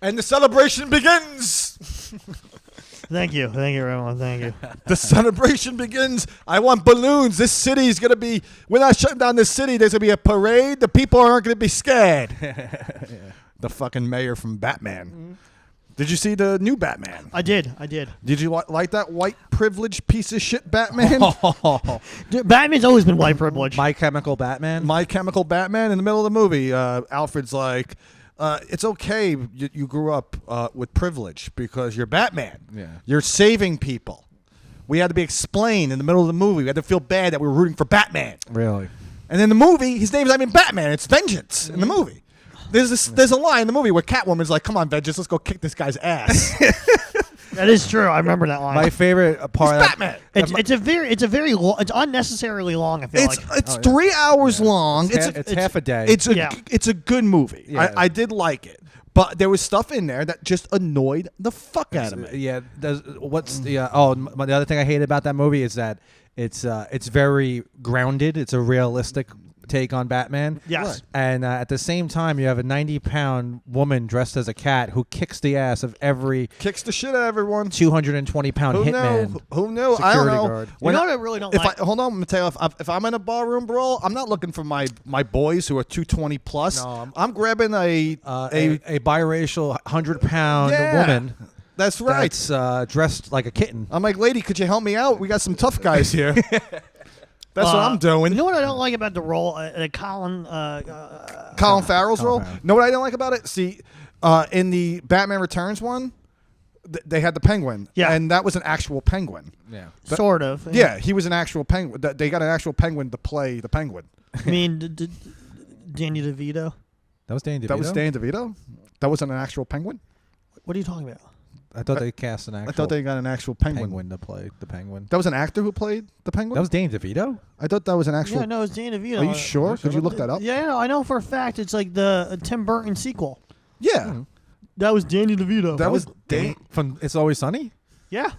And the celebration begins. Thank you, everyone. Thank you. The celebration begins. I want balloons. This city is going to be, we're not shutting down this city. There's going to be a parade. The people aren't going to be scared. The fucking mayor from Batman. Mm-hmm. Did you see the new Batman? I did. Did you like that white privileged piece of shit Batman? Dude, Batman's always been white privilege. My Chemical Batman? My Chemical Batman. In the middle of the movie, Alfred's like, it's okay you grew up with privilege because you're Batman. Yeah. You're saving people. We had to be explained in the middle of the movie. We had to feel bad that we were rooting for Batman. Really? And in the movie, his name's not even Batman. It's Vengeance in the movie. There's a line in the movie where Catwoman's like, come on, Vengeance, let's go kick this guy's ass. That is true. I remember that line. My favorite part of Batman. It's unnecessarily long, I feel like. It's 3 hours long. It's half a day. It's a good movie. Yeah. I did like it. But there was stuff in there that just annoyed the fuck out of me. Yeah. The other thing I hate about that movie is that it's very grounded. It's a realistic take on Batman. Yes. Right. And at the same time, you have a 90-pound woman dressed as a cat who kicks the ass of every... Kicks the shit out of everyone. 220-pound hitman. Who knew? I don't know. Guard. I really don't like... Hold on, Matteo. If I'm in a barroom brawl, I'm not looking for my boys who are 220 plus. No, I'm grabbing a biracial 100-pound woman. That's right. That's dressed like a kitten. I'm like, lady, could you help me out? We got some tough guys here. That's what I'm doing. You know what I don't like about the role? Colin Farrell's role? Know what I didn't like about it? See, in the Batman Returns one, they had the penguin. Yeah. And that was an actual penguin. Yeah. Sort of. Yeah, he was an actual penguin. They got an actual penguin to play the penguin. I mean, Danny DeVito? That was Danny DeVito? That was Danny DeVito? That wasn't an actual penguin? What are you talking about? I thought they cast an actual... I thought they got an actual penguin to play the penguin. That was an actor who played the penguin? That was Danny DeVito? I thought that was an actual... Yeah, no, it's Danny DeVito. Are you sure? Could you look that up? Yeah, no, I know for a fact it's like the Tim Burton sequel. Yeah. Mm-hmm. That was Danny DeVito. That was Danny... From It's Always Sunny? Yeah.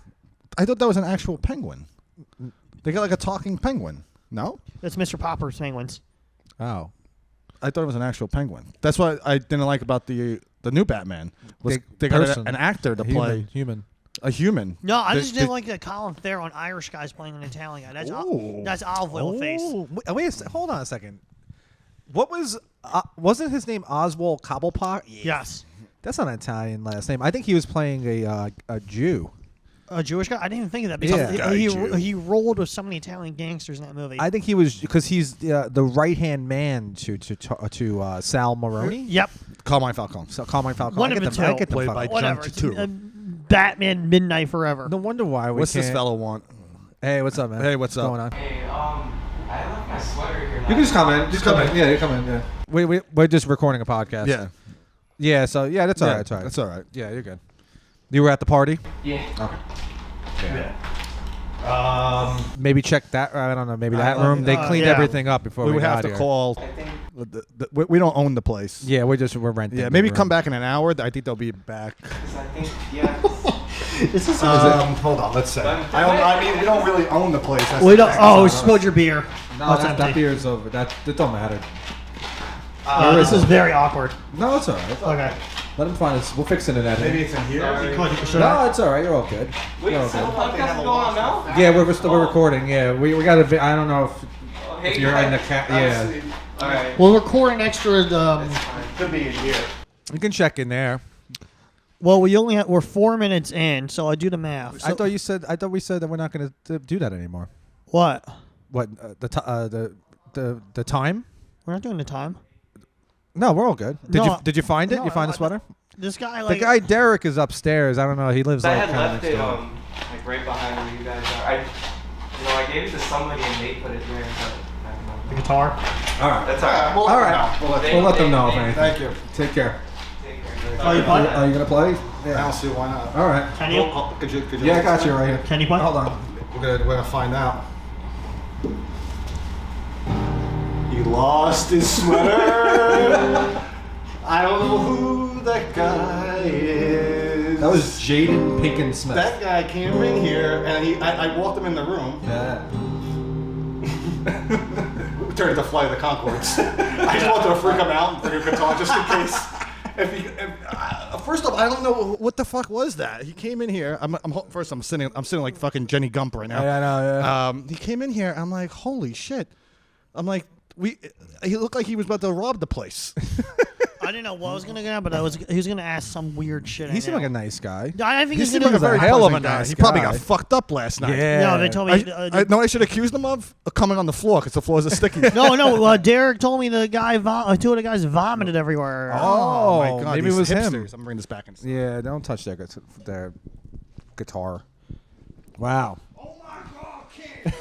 I thought that was an actual penguin. They got like a talking penguin. No? That's Mr. Popper's penguins. Oh. I thought it was an actual penguin. That's what I didn't like about the new Batman. They got an actor to play... Human. A human. No, I just didn't like that Colin Farrell, an Irish guy's playing an Italian guy. That's olive oil face. Hold on a second. What was... wasn't his name Oswald Cobblepot? Yes. That's not an Italian last name. I think he was playing a Jew. A Jewish guy? I didn't even think of that because he rolled with so many Italian gangsters in that movie. I think he was because he's the right-hand man to Sal Maroni. Yep. Carmine Falcone. Carmine Falcone. One of the two. Played by John Turturro. Batman Midnight Forever. No wonder why we What's this fellow want? Hey, what's up, man? Hey, what's up? Going on? Hey, I left my sweater here. You can just come in. Just come in. Yeah, you come in. Yeah. We're just recording a podcast. Yeah. Yeah. So that's all right. That's all right. That's all right. Yeah, you're good. You were at the party? Yeah. Okay. Yeah. Maybe check that. I don't know. Maybe that room. They cleaned everything up before we would got have to here. call. I think We don't own the place. Yeah, we're renting. Yeah, maybe come back in an hour. I think they'll be back. I think Hold on, let's say. I mean, we don't really own the place. That's We don't. Oh, spilled your beer. No, that beer's over. That don't matter. This is very awkward. No, it's all right. Okay. Let him find us. We'll fix it in that. Maybe it's in here. No, it's all right. You're all good. Wait, so the podcast is going on now? Yeah, we're recording. Yeah, we got a. I don't know if you're in the cat. Yeah. All right. We're recording extra. Could be in here. You can check in there. Well, we're 4 minutes in, so I do the math. I thought we said that we're not going to do that anymore. What? What the time? We're not doing the time. No, we're all good. Did you find it? No, you find the sweater? This guy, the guy Derek is upstairs. I don't know. He lives I like had kind of left next it door. like right behind where you guys are. I gave it to somebody and they put it there. But I don't know. The guitar. All right. That's all right. All right. We'll let them know if anything. Thank you. Take care. Take care. Oh, you play? Are you gonna play? I don't see why not. All right. Can you? Could you Yeah, I got you right here. Can you play? Hold on. We're gonna find out. He lost his sweater. I don't know who that guy is. That was Jaden Pinkin Smith. That guy came in here, and I walked him in the room. Yeah. We turned to Flight of the Conchords. I just wanted to freak him out and bring a guitar just in case. first off, I don't know what the fuck was that. He came in here. I'm sitting like fucking Jenny Gump right now. I know. Yeah. He came in here. I'm like, holy shit. I'm like, he looked like he was about to rob the place. I didn't know what was gonna get, but he was gonna ask some weird shit. He seemed like a nice guy. I think he's He gonna seemed like a very hell of a pleasant guy. nice He probably guy. got fucked up last night. Yeah. No, they told me. I know I should accuse them of coming on the floor because the floors are sticky. No. Derek told me the guy, two of the guys vomited everywhere. Oh, my God, maybe it these was him. hipsters. I'm bringing this back in. Yeah, don't touch their guitar. Wow. Oh my God, kid.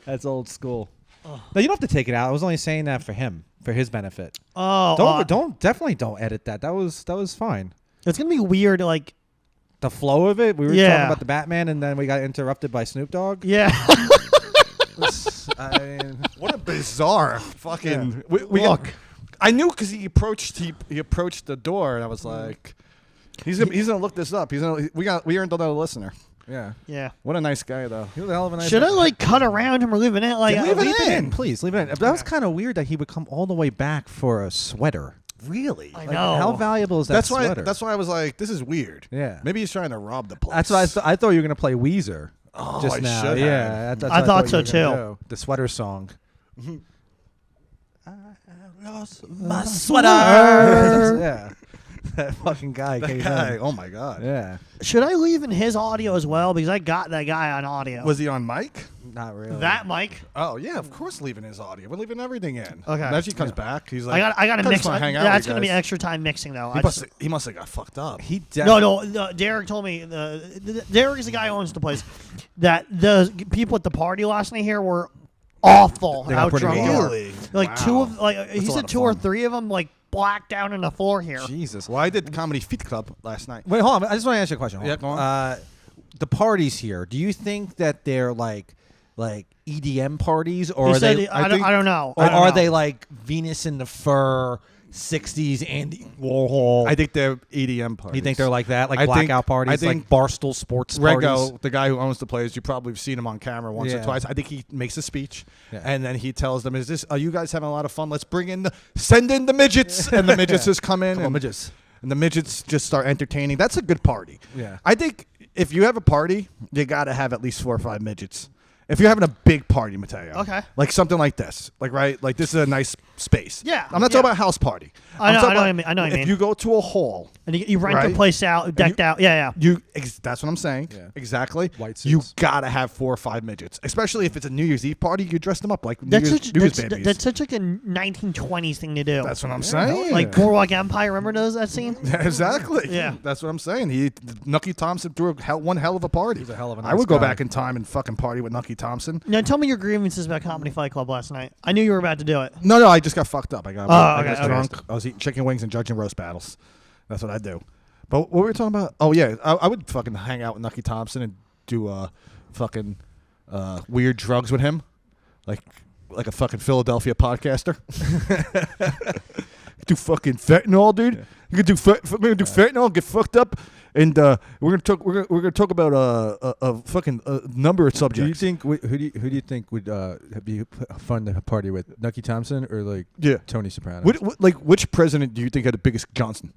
That's old school. No, you don't have to take it out. I was only saying that for him, for his benefit. Oh, Definitely don't edit that. That was fine. It's gonna be weird, like The flow of it. We were Yeah. talking about the Batman, and then we got interrupted by Snoop Dogg. yeah. I mean, What a bizarre fucking. Yeah. We look. I knew because he approached the door, and I was like, he's gonna look this up. We earned another listener. yeah. Yeah. What a nice guy though. He was a hell of a nice Should guy. I like cut around him or leave it in? Like, leave it in, please. Leave it in. That was kind of weird that he would come all the way back for a sweater. Really? I Like, know. how valuable is that That's why. sweater? That's why I was like, this is weird. Yeah. Maybe he's trying to rob the place. That's why I thought you were gonna play Weezer. Oh, Just I now. should have. Yeah, that's I what thought you so, were gonna too. do. The sweater song. my Yeah. That fucking guy That came guy. in. Oh my God. Yeah. Should I leave in his audio as well? Because I got that guy on audio. Was he on mic? Not really. that Mike? Oh yeah, of course. Leaving his audio. We're leaving everything in. Okay. Imagine he comes back. He's like, I got to just mix. wanna hang out That's with you gonna be guys. extra time mixing though. He must have got fucked up. He No, Derek told me. Derek is the guy who owns the place. That the people at the party last night here were awful. They got How pretty drunk they wild. were. Really? Like Wow. two of like he That's a lot said of two or fun. three of them like blacked down on the floor here. Jesus. Well, I did Comedy Feet Club last night. Wait, hold on. I just want to ask you a question. Hold Yeah, on. go on. The parties here. Do you think that they're like EDM parties, or He are said they? I don't know. Or I don't are know. they like Venus in the Fur, 60s Andy Warhol? I think they're EDM parties. You think they're like that, like I think- blackout parties, I think like Barstool Sports parties? Rego, the guy who owns the place, you probably have seen him on camera once or Yeah. twice. I think he makes a speech, Yeah. and then he tells them, are you guys having a lot of fun? Let's send in the midgets." And the midgets just come in. Come on, and, midgets. and the midgets just start entertaining. That's a good party. Yeah. I think if you have a party, you got to have at least 4 or 5 midgets. If you're having a big party, Matteo. Okay. Like something like this. Like this is a nice space. Yeah, I'm not yeah. talking about house party. I know I'm talking what about you mean. I know what you if mean. you go to a hall, And you rent Right? the place out, decked out. Yeah, yeah. that's what I'm saying. Yeah. Exactly. White You suits. gotta have 4 or 5 midgets, especially if it's a New Year's Eve party. You dress them up like New That's Year's such, babies. that's such like a 1920s thing to do. That's what I'm saying. like Boardwalk Empire. Remember that scene? Exactly. Yeah. That's what I'm saying. Nucky Thompson threw one hell of a party. He's a hell of a I nice would go guy. back in time and fucking party with Nucky Thompson. Now tell me your grievances about Comedy Fight Club last night. I knew you were about to do it. No, I just got fucked up. I got okay. drunk. I was eating chicken wings and judging roast battles. That's what I do. But what were we talking about? Oh yeah, I would fucking hang out with Nucky Thompson and do fucking weird drugs with him, like a fucking Philadelphia podcaster. Do fucking fentanyl, dude. Yeah. You could do we're gonna do fentanyl, get fucked up, and we're gonna talk about a fucking number of subjects. Do you think who do you think would be fun to party with, Nucky Thompson or like Yeah. Tony Soprano? Which president do you think had the biggest Johnson?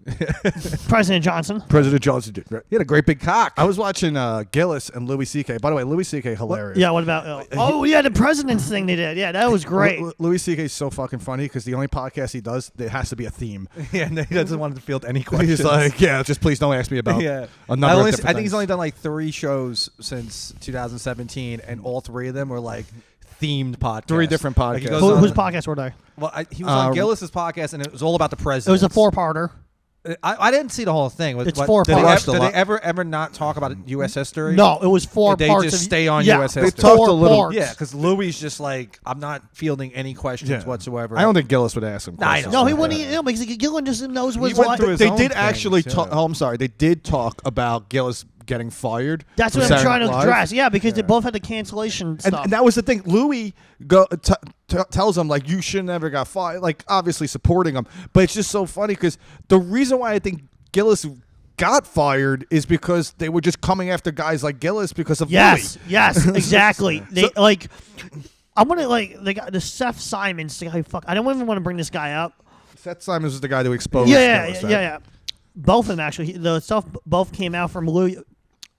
President Johnson. President Johnson did. Right? He had a great big cock. I was watching Gillis and Louis C.K. By the way, Louis C.K. hilarious. Yeah. What about? Oh yeah, the president's thing they did. Yeah, that was great. Louis C.K. is so fucking funny because the only podcast he does, there has to be a theme. Yeah, and he doesn't want to field any questions. He's like, yeah, just please don't ask me about yeah. a number of I different think he's things. only done like 3 shows since 2017, and all 3 of them were like themed podcasts. 3 different Like, he podcasts. goes Who, on- whose podcast were they? Well, he was on Gillis's podcast, and it was all about the It president. was a 4-parter. I didn't see the whole thing. It's What- 4 did they, parts. ever, did they ever not talk about U.S. history? No, it was 4 They parts. just of, stay on yeah, US they history. talked 4 a little- parts. Yeah, because Louis is just like, I'm not fielding any questions Yeah. whatsoever. I don't think Gillis would ask him. Nah, I questions. know. No, he Yeah. wouldn't. No, because Gillen just knows what's went what. through his They own did thing, actually too. talk. Oh, I'm sorry. They did talk about Gillis getting fired. That's from what I'm Saturday trying to Night Live. address. Yeah, because they both had the cancellation stuff. And that was the thing. Louis tells him, like, you should never got fired. Like, obviously supporting him. But it's just so funny because the reason why I think Gillis got fired is because they were just coming after guys like Gillis because of yes, Louis. yes, exactly. They I'm gonna like the Seth Simons. The guy who I don't even want to bring this guy up. Seth Simons was the guy who exposed. Yeah. Both of them actually. The stuff both came out from Louis.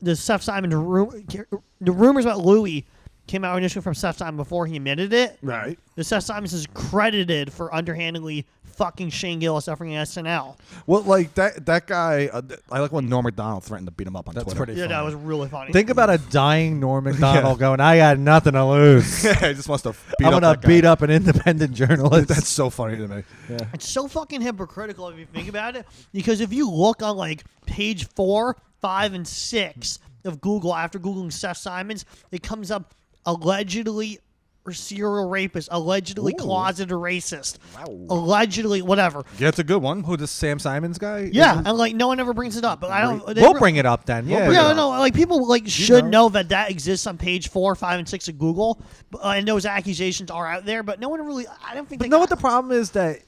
The Seth Simon the rumors about Louis came out initially from Seth Simon before he admitted it. Right. The Seth Simons is credited for underhandedly fucking Shane Gillis offering SNL. Well, like that guy, I like when Norm Macdonald threatened to beat him up on That's Twitter. pretty Yeah, funny. that was really funny. Think about a dying Norm Macdonald going, I got nothing to lose. Yeah, he just wants to beat I'm up going that to guy. beat up an independent journalist. That's so funny to me. It's so fucking hypocritical if you think about it. Because if you look on like page 4, 5, and 6 of Google after Googling Seth Simons, it comes up allegedly or serial rapist, allegedly closeted racist, allegedly whatever. Yeah, it's a good one. Who, this Sam Simons guy? Yeah, and like no one ever brings it up. But I don't. We'll bring it up then. Yeah. bring it Yeah, up. no, like people like should know that exists on page 4, 5, and 6 of Google, and those accusations are out there. But no one really. I don't think. But they know got what the problem is that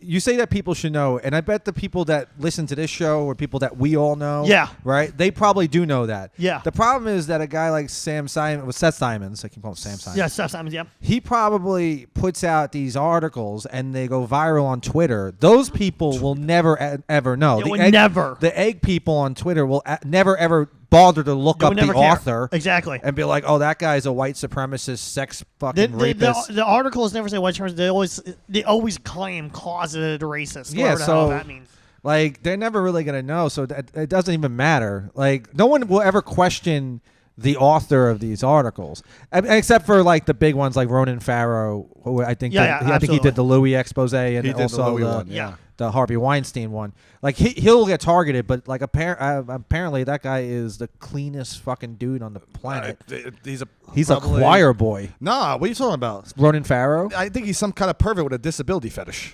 you say that people should know, and I bet the people that listen to this show or people that we all know, Yeah. right? They probably do know that. Yeah. The problem is that a guy like Seth Simons, I keep calling him Sam Simons. Yeah, Seth Simons. Yeah. He probably puts out these articles and they go viral on Twitter. Those people will never ever know. They would never. The egg people on Twitter will never ever bother to look They up would the never care. author Exactly. and be like, "Oh, that guy's a white supremacist, sex fucking rapist." The articles never say white terms. They always claim closeted racist. Yeah, whatever the hell so that means. like they're never really gonna know, so it doesn't even matter. Like no one will ever question the author of these articles, except for like the big ones like Ronan Farrow, who I think I think he absolutely. did the Louis expose and He did the also Louis one, yeah. the Harvey Weinstein one. Like he'll get targeted, but like apparently that guy is the cleanest fucking dude on the planet. He's probably- a choir boy. Nah, what are you talking about? Ronan Farrow. I think he's some kind of pervert with a disability fetish.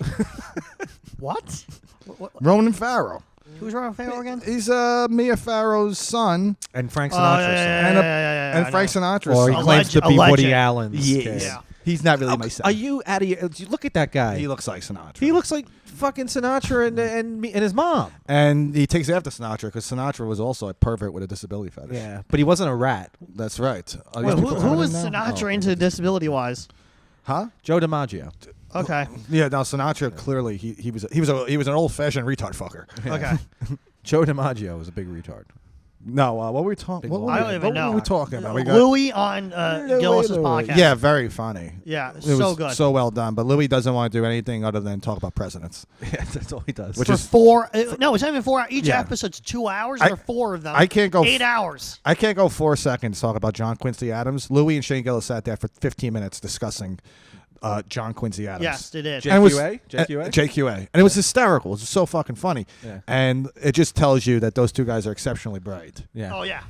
What? Ronan Farrow. Who's Ron Farrow again? He's Mia Farrow's son And Frank Oh, Sinatra. and Frank Sinatra's Or he son. claims to be Alleged. Woody Allen's Yes. kid. Yeah. He's not really my son. Are you out of your? Look at that guy. He looks like Sinatra. He looks like fucking Sinatra and his mom. And he takes after Sinatra because Sinatra was also a pervert with a disability fetish. Yeah, but he wasn't a rat. That's right. Are Wait, these people who coming was in now? Sinatra into disability wise? Huh? Joe DiMaggio. Okay. Yeah. Now Sinatra clearly he was an old fashioned retard fucker. Okay. Joe DiMaggio was a big retard. No, what were we talking? What, I don't even know. were we talking about? We got Louis on Gillis's podcast. Yeah, very funny. Yeah, It so was good. so well done. But Louis doesn't want to do anything other than talk about presidents. Yeah, that's all he does. Which For is 4. No, it's not even 4 hours. Each Yeah. episode's 2 hours. I- There are 4 of them. I can't go 8 hours. I can't go 4 seconds to talk about John Quincy Adams. Louis and Shane Gillis sat there for 15 minutes discussing John Quincy Adams. Yes, they did. And it was- JQA? JQA. And it was hysterical. It was so fucking funny. Yeah. And it just tells you that those two guys are exceptionally bright. Yeah. Oh yeah,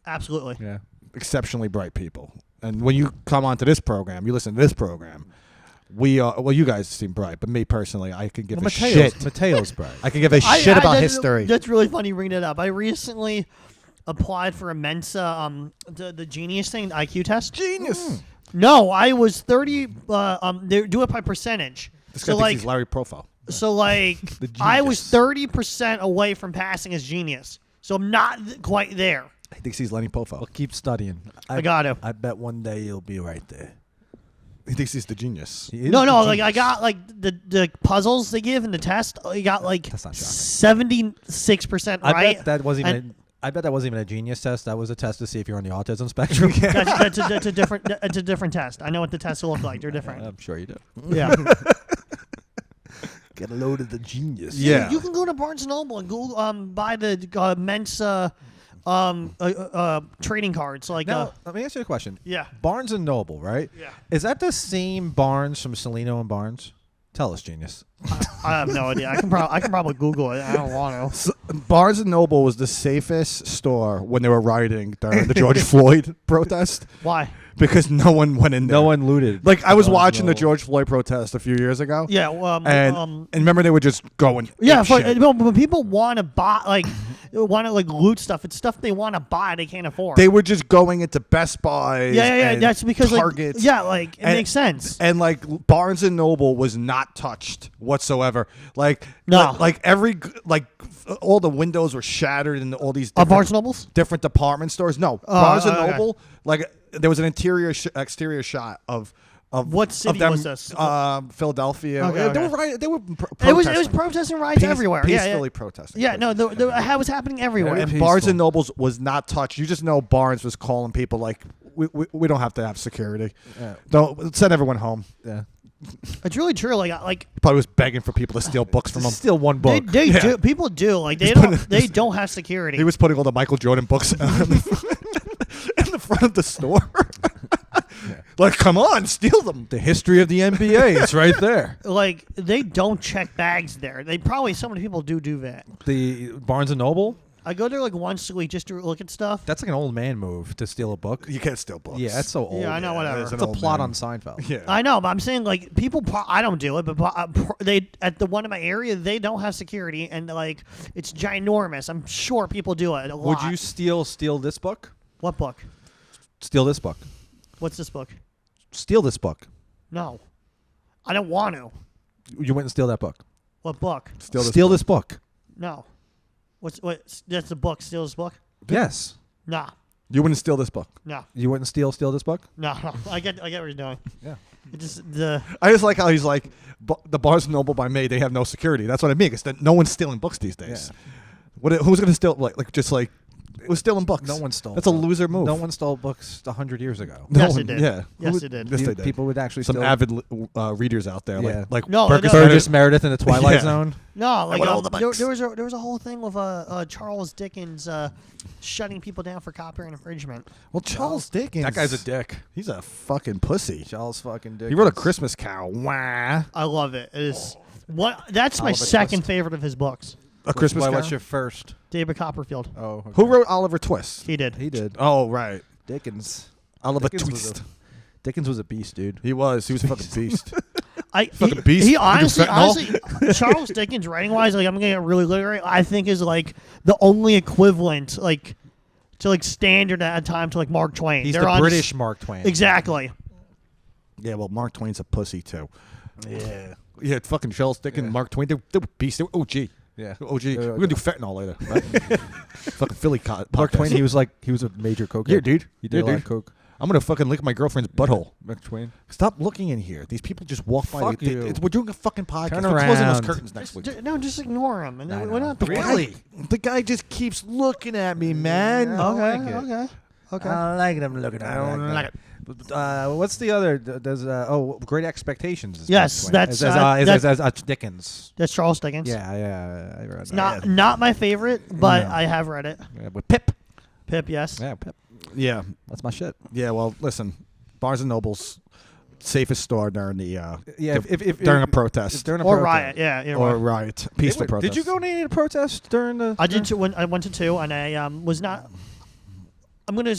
absolutely. Yeah. Exceptionally bright people. And when you come onto this program, you listen to this program, we are, well, you guys seem bright, but me personally, I can give a shit. Mateo's bright. I can give a shit about that's- history. That's really funny you bring it up. I recently applied for a Mensa, the Genius thing, the IQ test. Genius. No, I was 30. They do it by percentage. This guy So thinks like, he's Larry Profile. so like, I was 30% away from passing as Genius. So I'm not quite there. He thinks he's Lenny Profile. Well, keep studying. I got to. I bet one day you'll be right there. He thinks he's the genius. He is No, the like I genius. got like the puzzles they give in the test. I got like That's not shocking. 76% I right. bet that wasn't even. And- I bet that wasn't even a genius test. That was a test to see if you're on the autism spectrum. That's a different. It's a different test. I know what the tests look like. They're different. I'm sure you do. Yeah. Get a load of the genius. Yeah. You can go to Barnes Noble and Google buy the Mensa trading cards. Like Now, let me ask you a question. yeah. Barnes and Noble, right? Yeah. Is that the same Barnes from Celino and Barnes? Tell us, genius. I have no idea. I can probably Google it. I don't want to. Barnes and Noble was the safest store when they were rioting during the George Floyd protest Why? because no one went in there. No one looted. Like I was Barnes watching the Noble. George Floyd protest a few years ago. Yeah. Well, And remember they were just going. yeah. apeshit. When people want to buy, like, want to like loot stuff, it's stuff they want to buy they can't afford. They were just going into Best Buy. yeah. That's because Target. like, yeah, like it And- makes sense. And like Barnes and Noble was not touched whatsoever. Like No. like every all the windows were shattered in all these Barnes Nobles. different department stores. No, Barnes and okay. Noble. Like there was an exterior shot of What city them, was this? Philadelphia. Okay, Yeah, They okay. were right. They were It was protesting riots everywhere. Peacefully Yeah, protesting. yeah. No, it was happening everywhere. And Peaceful. Barnes and Nobles was not touched. You just know Barnes was calling people like, we don't have to have security. Yeah. Don't send everyone home. Yeah. It's really true. Like He probably was begging for people to steal books from him. Still one book. they Yeah. do. People do. Like they don't have security. He was putting all the Michael Jordan books in the front of the store. Like, come on, steal them. The history of the NBA is right there. Like they don't check bags there. They probably so many people do that. The Barnes and Noble. I go there like once a week just to look at stuff. That's like an old man move to steal a book. You can't steal books. Yeah, that's so old. Yeah, I know. Whatever. There's It's a plot on Seinfeld. Yeah. I know, but I'm saying like people. I don't do it, but they at the one in my area they don't have security, and like it's ginormous. I'm sure people do it a lot. Would you steal this book? What book? Steal this book. What's this book? Steal this book. No, I don't want to. You went and steal that book. What book? Steal this book. No. What? That's the book. Steal this book? Yes. Nah. You wouldn't steal this book. No. You wouldn't steal this book? No. I get what you're doing. Yeah. It just the. I just like how he's like, the Barnes and Noble by May, they have no security. That's what I mean. Because no one's stealing books these days. Who's going to steal, it was stealing books. No one stole. That's a books. loser move. No one stole books 100 years ago. No Yes, one, it did. Yeah. Yes, it did. Yes, they did. People would actually Some steal. avid readers out there. Yeah. Like No, Burgess no. Burgess Meredith in the Twilight Yeah. Zone. No, like want all the there books. was a whole thing with Charles Dickens shutting people down for copyright infringement. Well, Charles Dickens. That guy's a dick. He's a fucking pussy. Charles fucking Dickens. He wrote A Christmas Carol. Wah. I love it. It is what that's my Oliver second Twist. favorite of his books. A Christmas Carol. What's your first? David Copperfield. Oh, okay. Who wrote Oliver Twist? He did. He did. Oh, right. Dickens. Oliver Dickens was Twist. Dickens was a beast, dude. He was a fucking beast. He beast. he You can honestly, fentanyl. Charles Dickens writing wise, like I'm gonna get really literary. I think is like the only equivalent, like to like standard at a time to like Mark Twain. He's They're the on British Mark Twain. Exactly. Yeah, well, Mark Twain's a pussy, too. Yeah. Yeah, fucking Charles Dickens, Yeah. Mark Twain, they were beasts. They were OG. Yeah. OG. We're going to do fentanyl later. Right? Fucking Philly Mark podcast. Twain, he was a major coke. Yeah, dude. He did Yeah, a lot dude. of coke. I'm going to fucking lick my girlfriend's butthole. Mark Twain. Stop looking in here. These people just walk by. Fuck you. We're doing a fucking podcast. Turn We're closing those around. curtains next week. Just ignore him, and I then know. we're not Really? The guy just keeps looking at me, man. Yeah. Okay, like it. okay. I like them looking at I don't like it. What's the other? There's Great Expectations. Is Yes, Mark that's, Twain. that- Dickens. That's Charles Dickens. Yeah. I read that. Not my favorite, but No. I have read it. Yeah, with Pip. Pip, yes. Yeah, Pip. Yeah. That's my shit. Yeah, well, listen. Barnes and Noble's safest store during the if during a protest. if during a Or protest. riot, yeah. or right. riot. Peaceful protest. Did you go to any protest during the? I did when I went to two, and I was not. I'm gonna.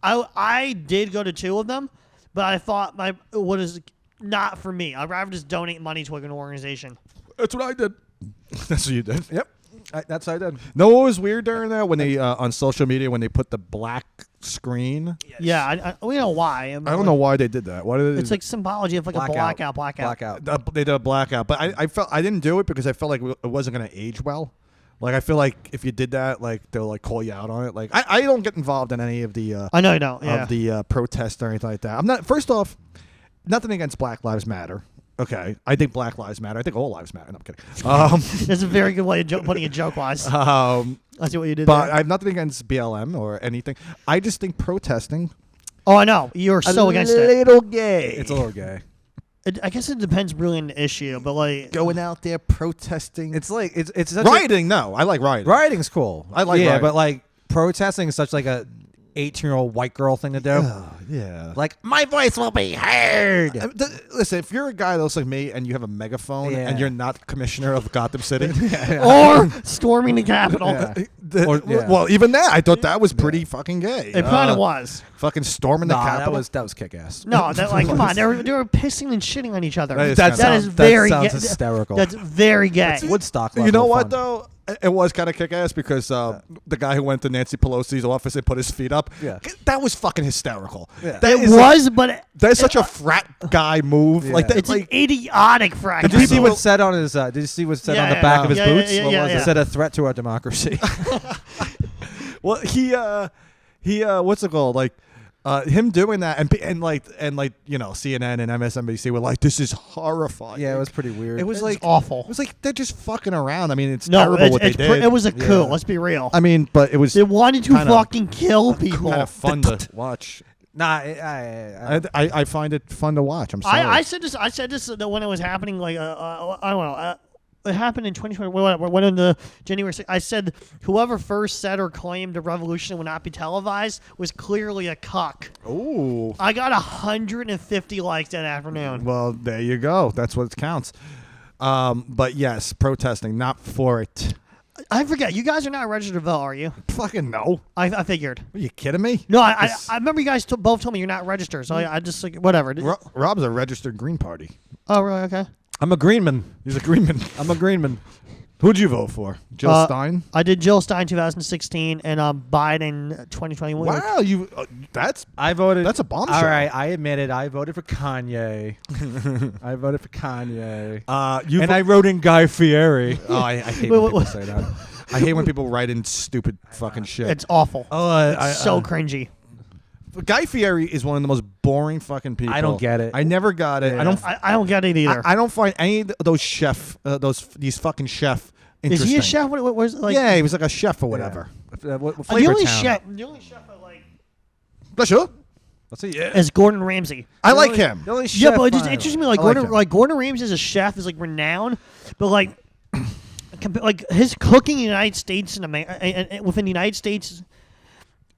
I did go to two of them, but I thought what is not for me. I'd rather just donate money to like an organization. That's what I did. That's what you did. Yep. That's what I did. No, what was weird during that when they on social media when they put the black screen. Yeah, we know why. I don't know why they did that. Why did they? It's like symbology of like a blackout. They did a blackout, but I felt I didn't do it because I felt like it wasn't going to age well. Like I feel like if you did that, like they'll like call you out on it. Like I don't get involved in any of the I know you don't. Yeah. of the protests or anything like that. I'm not. First off, nothing against Black Lives Matter. Okay, I think Black Lives Matter. I think all lives matter. No, I'm kidding. That's a very good way of putting it joke wise. I I see what you did but there. I have nothing against BLM or anything. I just think protesting Oh, I know. You're so against it. little gay. It's a little gay. I guess it depends really on the issue, but like going out there protesting. It's like it's such rioting. No, I like rioting. Rioting's cool. I like yeah, rioting. but like protesting is such like a 18-year-old white girl thing to do. Yeah. Like my voice will be heard. Listen, if you're a guy that looks like me and you have a megaphone Yeah. and you're not commissioner of Gotham City, or storming the Capitol. Yeah. Or- yeah. well, even that, I thought that was pretty fucking gay. It kind of was. Fucking storming the Nah, Capitol. that was kick ass. No, that like come on, they were pissing and shitting on each other. That is That is very sounds gay. hysterical. That's very gay. Woodstock. You level know of what fun. though? It was kind of kick-ass because the guy who went to Nancy Pelosi's office and put his feet up, Yeah. that was fucking hysterical. Yeah. That It is was, but that's such a frat guy move. Yeah. Like that, it's an like idiotic Did fracture. you see what said on his? Did you see what said on the Yeah, back yeah, of his yeah, boots? yeah, What yeah, was yeah. it? Said a threat to our democracy. well, he what's it called? Like he what's it called? Like him doing that and like CNN and MSNBC were like, this is horrifying. Yeah, it was pretty weird. It was It's like awful. It was like they're just fucking around. I mean, it's No, terrible what they did. it was a coup. Let's be real. I mean, but it was They wanted to kinda- fucking kill people. kind of fun to watch. Nah, I find it fun to watch. I'm sorry. I said this when it was happening. Like I don't know. It happened in 2020. When in the January 6th, I said whoever first said or claimed a revolution would not be televised was clearly a cuck. Ooh. I got 150 likes that afternoon. Well, there you go. That's what counts. But yes, protesting, not for it. I forget. You guys are not registered to vote, are you? Fucking no. I figured. Are you kidding me? No, I remember you guys both told me you're not registered, so I just like whatever. Rob's a registered Green Party. Oh, really? Okay. I'm a Greenman. He's a Greenman. I'm a Greenman. Who'd you vote for? Jill Stein? I did Jill Stein 2016 and Biden 2021. Wow, you I voted. That's a bombshell. All right, I admit it. I voted for Kanye. I voted for Kanye. I wrote in Guy Fieri. Oh, I hate when people say that. I hate when people write in stupid fucking shit. It's awful. Oh, It's so cringy. Guy Fieri is one of the most boring fucking people. I don't get it. I never got it. Yeah. I don't get it either. I don't find any of those these fucking chef Is interesting. he a chef? What was like? Yeah, he was like a chef or whatever. What The Flavor only Town? chef I like Bless you. Let's see. Yeah. is Gordon Ramsay. I like him. The only Yeah, chef but it just I- interests me like I like Gordon, him. like Gordon Ramsay as a chef is like renowned, but like like his cooking in the United States and within the United States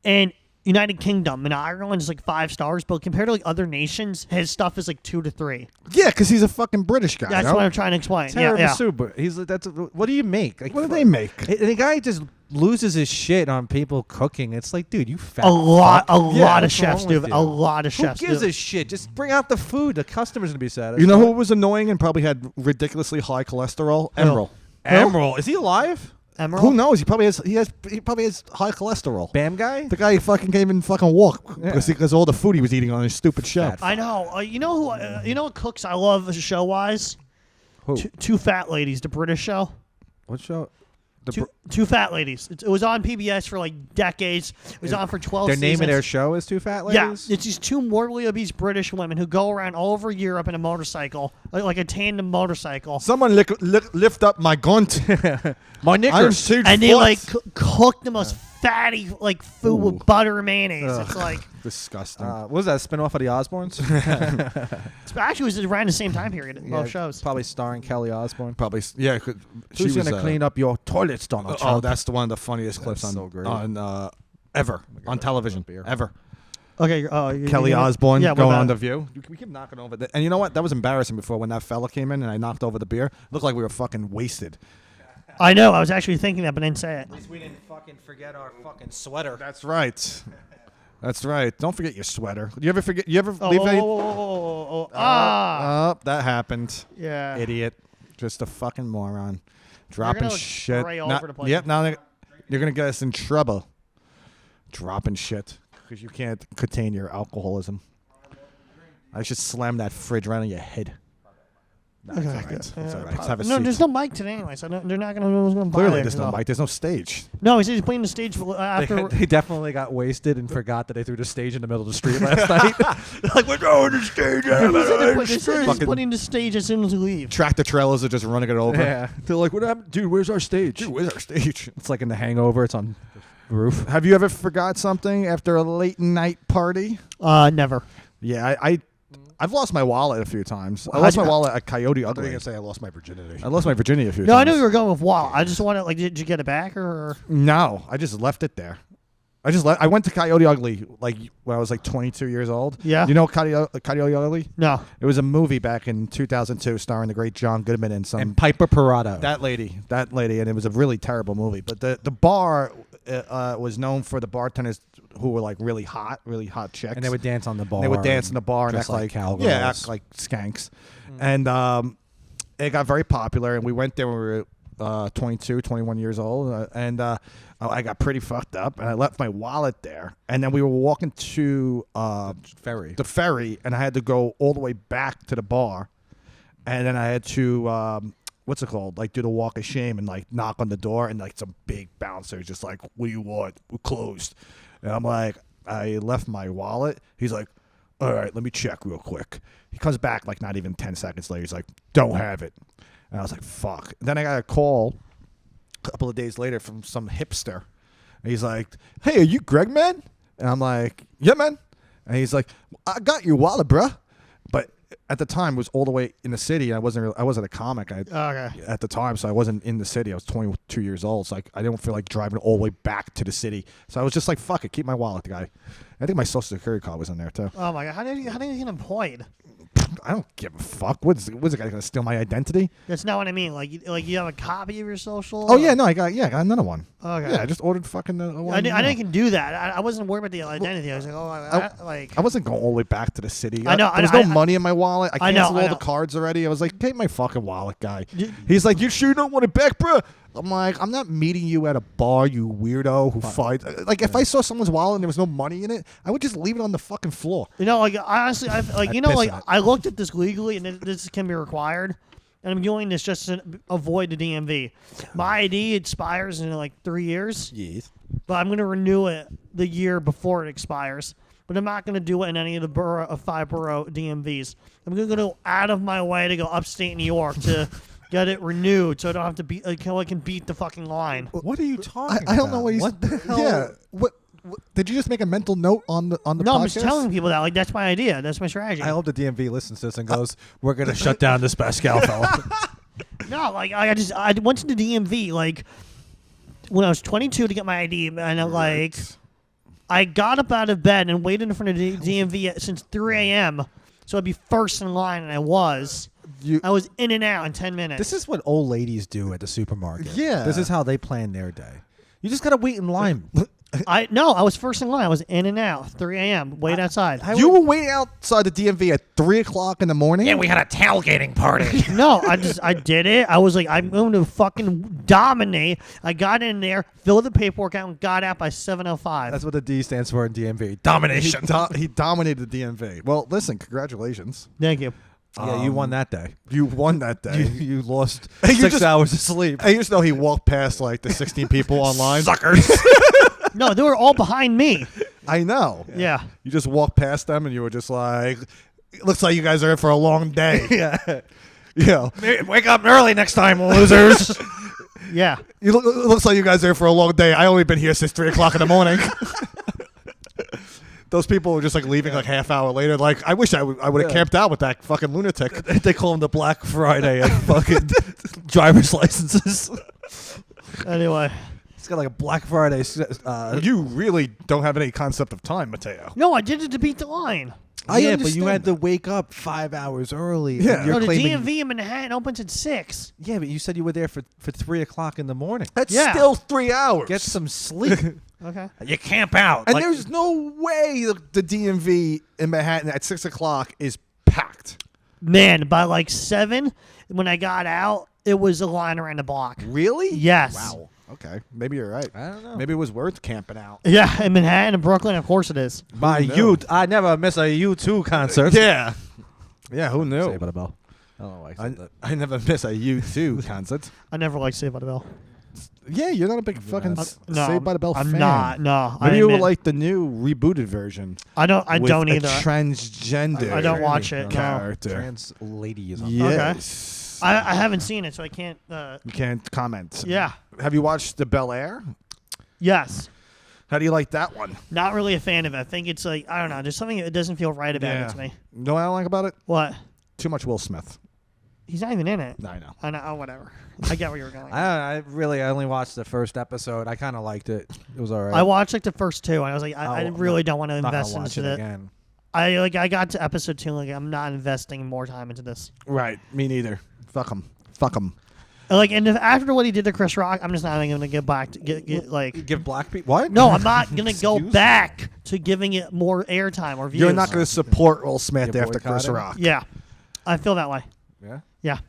and United Kingdom and Ireland is like 5 stars, but compared to like other nations, his stuff is like 2 to 3. Yeah, because he's a fucking British guy. That's no? what I'm trying to explain. Yeah, yeah. Tiramisu, but he's that's what do you make? Like, What do they make? The guy just loses his shit on people cooking. It's like, dude, you fat. A lot fuck. of What's chefs wrong do. with A you? lot of Who chefs gives do. a shit? Just bring out the food. The customer's gonna be satisfied. You know who was annoying and probably had ridiculously high cholesterol? Emerald. Emerald. Is he alive? Emerald? Who knows? He probably has high cholesterol. Bam guy? The guy fucking can't even fucking walk Yeah. because all the food he was eating on his stupid shelf. I know. You know who? You know what cooks I love show wise? Who? Two Fat Ladies, the British show. What show? Two Fat Ladies. It was on PBS for like decades. It was on for 12 Their seasons. name of their show is Two Fat Yeah, Ladies? it's these 2 morbidly obese British women who go around all over Europe in a motorcycle, like a tandem motorcycle. Someone lift up my gunt. My I'm knickers. so And they fucked. like cook the most fatty like food with butter and mayonnaise. It's like disgusting. What was that, a spin-off of the Osbournes? it's actually it was around the same time period. Both shows. Probably starring Kelly Osbourne. Probably, yeah. She Who's was going to clean up your toilets, Donald Oh, Trump? that's one of the funniest clips That's on so great. ever on television beer. ever. Okay. Kelly Osbourne yeah, what going about on it? The View. We keep knocking over and you know what? That was embarrassing before when that fella came in and I knocked over the beer. Looked like we were fucking wasted. I know. I was actually thinking that, but didn't say it. At least we didn't fucking forget our fucking sweater. That's right. That's right. Don't forget your sweater. You ever forget? You ever Oh, leave any? ah, That happened. yeah. Idiot. Just a fucking moron. Dropping gonna, like, shit. spray all Now- over the place. Yep. Now you're gonna get us in trouble. Dropping shit because you can't contain your alcoholism. I should slam that fridge right on your head. No, it's all right. It's all right. Let's have a No, seat. there's no mic today anyway, so they're not going to Clearly, there's no mic. There's no stage. No, he's playing the stage for, They, after. they definitely got wasted and forgot that they threw the stage in the middle of the street last night. They're like, we're going to stage. He's putting the stage as soon as we leave. Tractor trailers are just running it over. Yeah. They're like, what happened? Dude, where's our stage? Dude, where's our stage? It's like in The Hangover. It's on the roof. Have you ever forgot something after a late night party? Never. Yeah, I've lost my wallet a few times. I How'd lost you- my wallet at Coyote I Ugly. say I lost my virginity. I lost my virginity a few No, times. I knew you were going with Wall. I just wanted, like, did you get it back or? No, I just left it there. I went to Coyote Ugly like when I was like 22 years old. Yeah. You know Coyote Ugly? No. It was a movie back in 2002 starring the great John Goodman and some And Piper Parado. that lady, and it was a really terrible movie. But the bar was known for the bartenders who were like really hot chicks. and they would dance on the bar. They would dance in the bar and dress act like cowgirls. act like skanks. And it got very popular. And we went there when we were 22, 21 years old. I got pretty fucked up. And I left my wallet there. And then we were walking to ferry. the ferry, and I had to go all the way back to the bar. And then I had to what's it called? Like do the walk of shame and like knock on the door, and like some big bouncer just like, "What do you want? We're closed." And I'm like, I left my wallet. He's like, all right, let me check real quick. He comes back like not even 10 seconds later. He's like, don't have it. And I was like, fuck. Then I got a call a couple of days later from some hipster. And he's like, hey, are you Greg, man? And I'm like, yeah, man. And he's like, I got your wallet, bruh. But at the time, it was all the way in the city. I wasn't a comic at the time, so I wasn't in the city. I was 22 years old, so I didn't feel like driving all the way back to the city. So I was just like, fuck it, keep my wallet, guy. I think my social security card was in there, too. Oh, my God. How did you get employed? I don't give a fuck. What's the guy going to steal my identity? That's not what I mean. Like you have a copy of your social? Oh, yeah, no, I got another one. Okay. Yeah, I just ordered fucking one. I know you can do that. I wasn't worried about the identity. I was like, I wasn't going all the way back to the city. I know. There was no money in my wallet. I canceled all know. the cards already. I was like, take my fucking wallet, guy. He's like, you sure you don't want it back, bro? I'm like, I'm not meeting you at a bar, you weirdo who fights. Like, if I saw someone's wallet and there was no money in it, I would just leave it on the fucking floor. like honestly, I looked at this legally, and this can be required, and I'm doing this just to avoid the DMV. My ID expires in like 3 years. Yes. But I'm going to renew it the year before it expires. But I'm not going to do it in any of the 5 borough DMVs. I'm going to go out of my way to go upstate New York to get it renewed, so I don't have to beat. I can beat the fucking line. What are you talking about? I don't know what you. What the hell? Yeah. What? Did you just make a mental note on the No, podcast? I'm just telling people that. Like, that's my idea. That's my strategy. I hope the DMV listens to this and goes, we're going to shut down this Pascal fella. No, like I went to the DMV like when I was 22 to get my ID, and I got up out of bed and waited in front of the DMV since 3 a.m. so I'd be first in line, and I was in and out in 10 minutes. This is what old ladies do at the supermarket. Yeah. This is how they plan their day. You just got to wait in line. I was first in line. I was in and out 3 a.m. Wait outside. You were waiting outside the DMV at 3 o'clock in the morning? Yeah, we had a tailgating party. No, I did it. I was like, I'm going to fucking dominate. I got in there, filled the paperwork out, and got out by 7:05. That's what the D stands for in DMV. Domination. He dominated the DMV. Well, listen, congratulations. Thank you. Yeah, you won that day. You won that day. You lost Hey, you 6 just- hours of sleep. I just know he walked past like the 16 people online. Suckers. No, they were all behind me. I know. Yeah. You just walked past them and you were just like, it looks like you guys are in for a long day. Yeah. Yeah. Wake up early next time, losers. Yeah. It looks like you guys are in for a long day. I only been here since 3 o'clock in the morning. Those people were just like leaving like half hour later. Like, I wish I would have camped out with that fucking lunatic. They call him the Black Friday of fucking driver's licenses. Anyway. It's got like a Black Friday. You really don't have any concept of time, Matteo. No, I did it to beat the line. Yeah, but you had to wake up 5 hours early. and Yeah. you're No, the claiming- DMV in Manhattan opens at 6. Yeah, but you said you were there for 3 o'clock in the morning. That's Yeah. still 3 hours. Get some sleep. Okay. You camp out. And like, there's no way the DMV in Manhattan at 6 o'clock is packed. Man, by like 7, when I got out, it was a line around the block. Really? Yes. Wow. Okay. Maybe you're right. I don't know. Maybe it was worth camping out. Yeah, in Manhattan and Brooklyn, of course it is. My knew? I never miss a U2 concert. Yeah. Yeah, who knew? Saved by the Bell. I don't know why I said that. I never miss a U2 concert. I never liked Saved by the Bell. Yeah, you're not a big fucking No, Saved by the Bell I'm fan. not. No, Maybe I you admit. like the new rebooted version. I don't with don't a either. transgender I don't watch it. No. character. Trans ladyism. Yes. I haven't seen it, so I can't. You can't comment. Yeah. Have you watched The Bel Air? Yes. How do you like that one? Not really a fan of it. I think it's like, I don't know. There's something that doesn't feel right about it to me. You know what I don't like about it? What? Too much Will Smith. He's not even in it. I know. I know. Oh, whatever. I get where you're going. I only watched the first episode. I kind of liked it. It was all right. I watched like the first 2, and I was like, I Oh, really don't want to not gonna invest watch into it it. again. I got to episode 2, like I'm not investing more time into this. Right. Me neither. Fuck him. Fuck him. Like, and after what he did to Chris Rock, I'm just not even going to get back to get like. Give black people what? No, I'm not going to go Excuse? back to giving it more airtime or views. You're not going to support Will Smith You're after Chris boycotting? Rock. Yeah, I feel that way. Yeah. Yeah.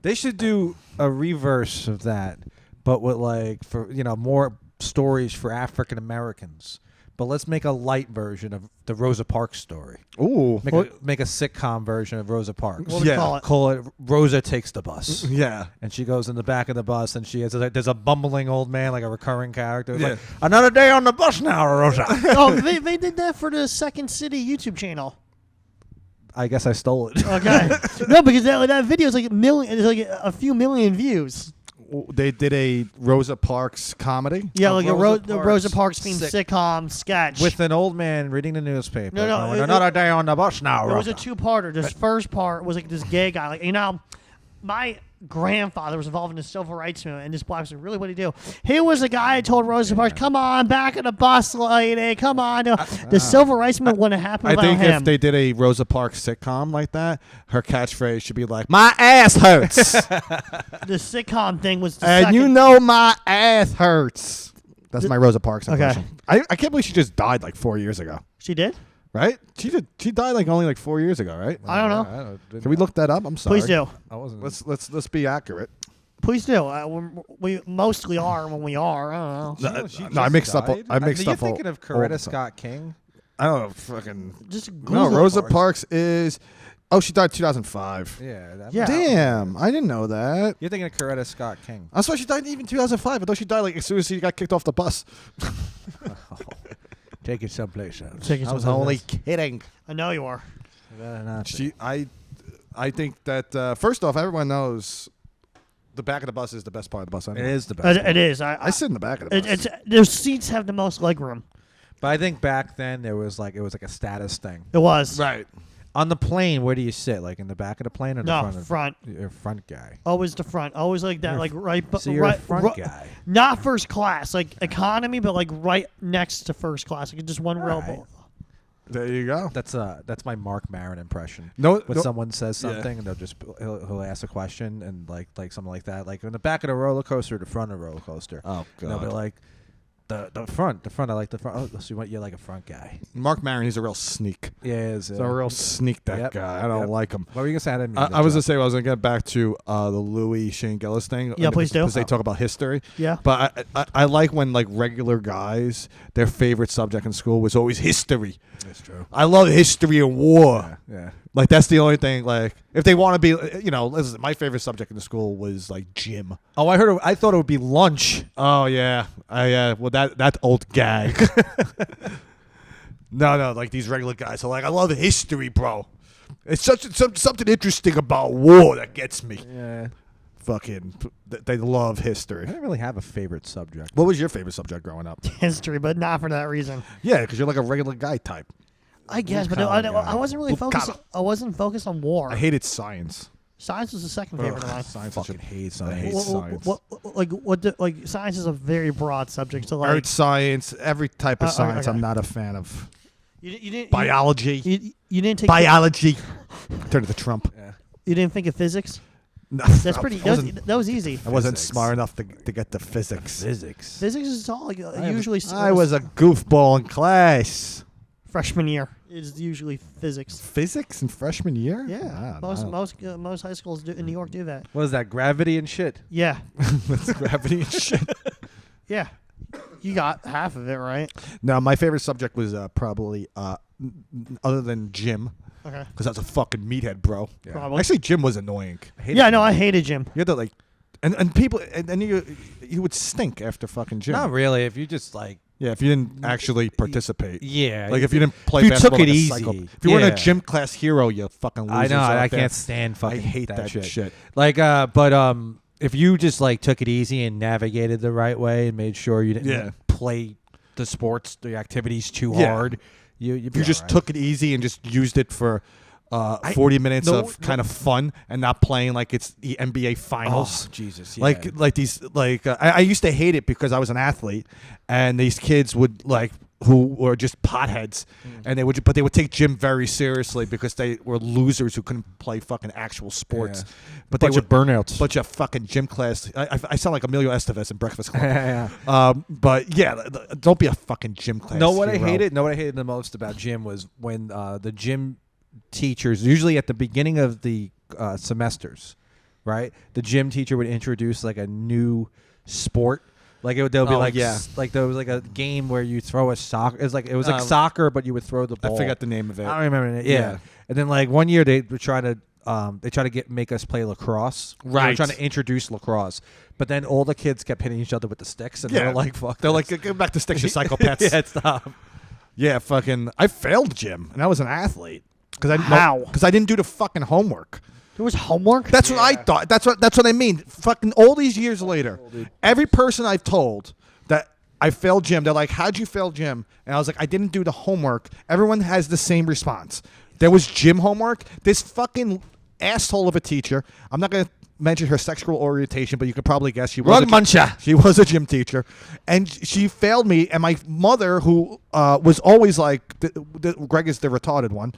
They should do a reverse of that, but with like for more stories for African Americans. but let's make a light version of the Rosa Parks story. Ooh. Make a sitcom version of Rosa Parks. What would you Yeah. call it? Call it Rosa Takes the Bus. Yeah. And she goes in the back of the bus, and there's a bumbling old man, like a recurring character. It's Yeah. like, another day on the bus now, Rosa. Oh, they did that for the Second City YouTube channel. I guess I stole it. Okay. No, because that video is like a few million views. They did a Rosa Parks comedy. Yeah, A like Rosa a Rosa Parks Parks themed sitcom sketch. With an old man reading the newspaper. No, going, it- another day on the bus now, It was Rosa. a two-parter. This first part was like this gay guy. Like, my grandfather was involved in the civil rights movement, and this black was like, really, what did he do? He was the guy who told Rosa Parks, come on, back in the bus, lady, come on. The civil rights movement wouldn't happen I without think him. if they did a Rosa Parks sitcom like that, her catchphrase should be like, "My ass hurts," The sitcom thing was the and second. you know my ass hurts. That's my Rosa Parks Okay. impression. I can't believe she just died like 4 years ago. She did? Right? She died like only like 4 years ago, right? I don't know. Can we look that up? I'm sorry. Please do. I wasn't. Let's be accurate. Please do. We mostly are when we are. I don't know. No, I mixed up. died? I mixed You're up. thinking of all the Coretta time. Scott King? I don't know. Fucking Just no. Google it Rosa for us. Parks is. Oh, she died 2005. Yeah. Yeah. Damn, I didn't know that. You're thinking of Coretta Scott King. That's why she died even 2005. I thought she died like as soon as she got kicked off the bus. Take it someplace else. Take it I was someplace only else. kidding. I know you are. I think that first off, everyone knows the back of the bus is the best part of the bus. It is the best. It is. I sit in the back of the bus. It's their seats have the most leg room. But I think back then it was like a status thing. It was. right. On the plane, where do you sit? Like in the back of the plane or the No, front? front. You're a front guy. Always the front. Always like that. Like right. So you're right, a front guy. Not first class. Like economy, but like right next to first class. Like just one row. Alright. There you go. That's my Mark Maron impression. No, When no- someone says Yeah. something and he'll ask a question and like something like that, like in the back of the roller coaster, or the front of the roller coaster. Oh And they'll be god. like, the front. I like the front. Oh, so you're like a front guy. Mark Maron, he's a real sneak. Yeah, He's a real sneak. That Yep. guy. I don't Yep. like him. What were you gonna say? I didn't mean I was gonna say I was gonna get back to the Louis Shane Gillis thing. Yeah, please do. Because they talk about history. Yeah. But I like when like regular guys, their favorite subject in school was always history. That's true. I love history and war. Yeah. Like that's the only thing. Like if they want to be, listen, my favorite subject in the school was like gym. Oh, I thought it would be lunch. Oh yeah, well that old gag. No, like these regular guys are like, I love history, bro. It's something interesting about war that gets me. Yeah. Fucking, they love I history. didn't really have a favorite subject. What was your favorite subject growing up? History, but not for that reason. Yeah, because you're like a regular guy type. I guess, but collar guy. I wasn't really Blue focused. collar. I wasn't focused on war. I hated science. Science was the second favorite of mine. Science. Fucking hate I hate science. science. Science is a very broad subject. So like, Earth science, every type of okay, science. okay. I'm not a fan of. you didn't Biology. You didn't take Biology. Turn to the Trump. You didn't think of physics. No, That's pretty. I That was easy. wasn't Physics. smart enough to get the physics. Physics. Physics is all like, usually I was a goofball in class. freshman year is usually physics. Physics in freshman year? Yeah, I don't know. most high schools in New York do that. What is that? Gravity and shit. Yeah, That's gravity and shit. yeah. You got half of it right. No, my favorite subject was probably other than gym, Okay. because I was a fucking meathead, bro. Yeah. Probably. Actually, gym was annoying. Yeah, no, I hated gym. You had to like, and people, and then you would stink after fucking gym. Not really. If you just like. Yeah, if you didn't actually participate. Yeah. Like if you didn't play If you basketball took it like a easy. psycho. If you weren't Yeah. a gym class hero, you fucking losers. I know. out I there. can't stand fucking. I hate that shit. Like, but if you just like took it easy and navigated the right way and made sure you didn't Yeah. play the sports, the activities too Yeah. hard, you'd If be you just all right. took it easy and just used it for 40 minutes no, of kind of fun and not playing like it's the NBA finals. Oh, Jesus. Yeah. Like these I used to hate it because I was an athlete and these kids would like who were just potheads and they would take gym very seriously because they were losers who couldn't play fucking actual sports. Yeah. But bunch they of burnouts. bunch of fucking gym class. I sound like Emilio Estevez in Breakfast Club. yeah. But yeah, don't be a fucking gym class. Know what I hero. hated? Know what I hated the most about gym was when the gym teachers, usually at the beginning of the semesters, right? The gym teacher would introduce like a new sport Like there'll be Oh, like yeah. like there was like a game where you throw a soccer. It was like Um, soccer, but you would throw the I ball. forget the name of it. I don't remember it. Yeah. Yeah. And then like one year they were trying to make us play lacrosse. They were Right. trying to introduce lacrosse, but then all the kids kept hitting each other with the sticks, and they were like, "Fuck." They're this. like, go back to sticks, you psychopaths. yeah, stop. Yeah, fucking. I failed gym, and I was an athlete because How? Because I didn't do the fucking homework. There was homework. That's what I thought. That's what I mean. Fucking all these years later, every person I've told that I failed gym, they're like, "How'd you fail gym?" And I was like, "I didn't do the homework." Everyone has the same response. There was gym homework. This fucking asshole of a teacher. I'm not gonna mention her sexual orientation, but you could probably guess she was. Rug muncher. She was a gym teacher, and she failed me. And my mother, who was always like, Greg is the retarded one,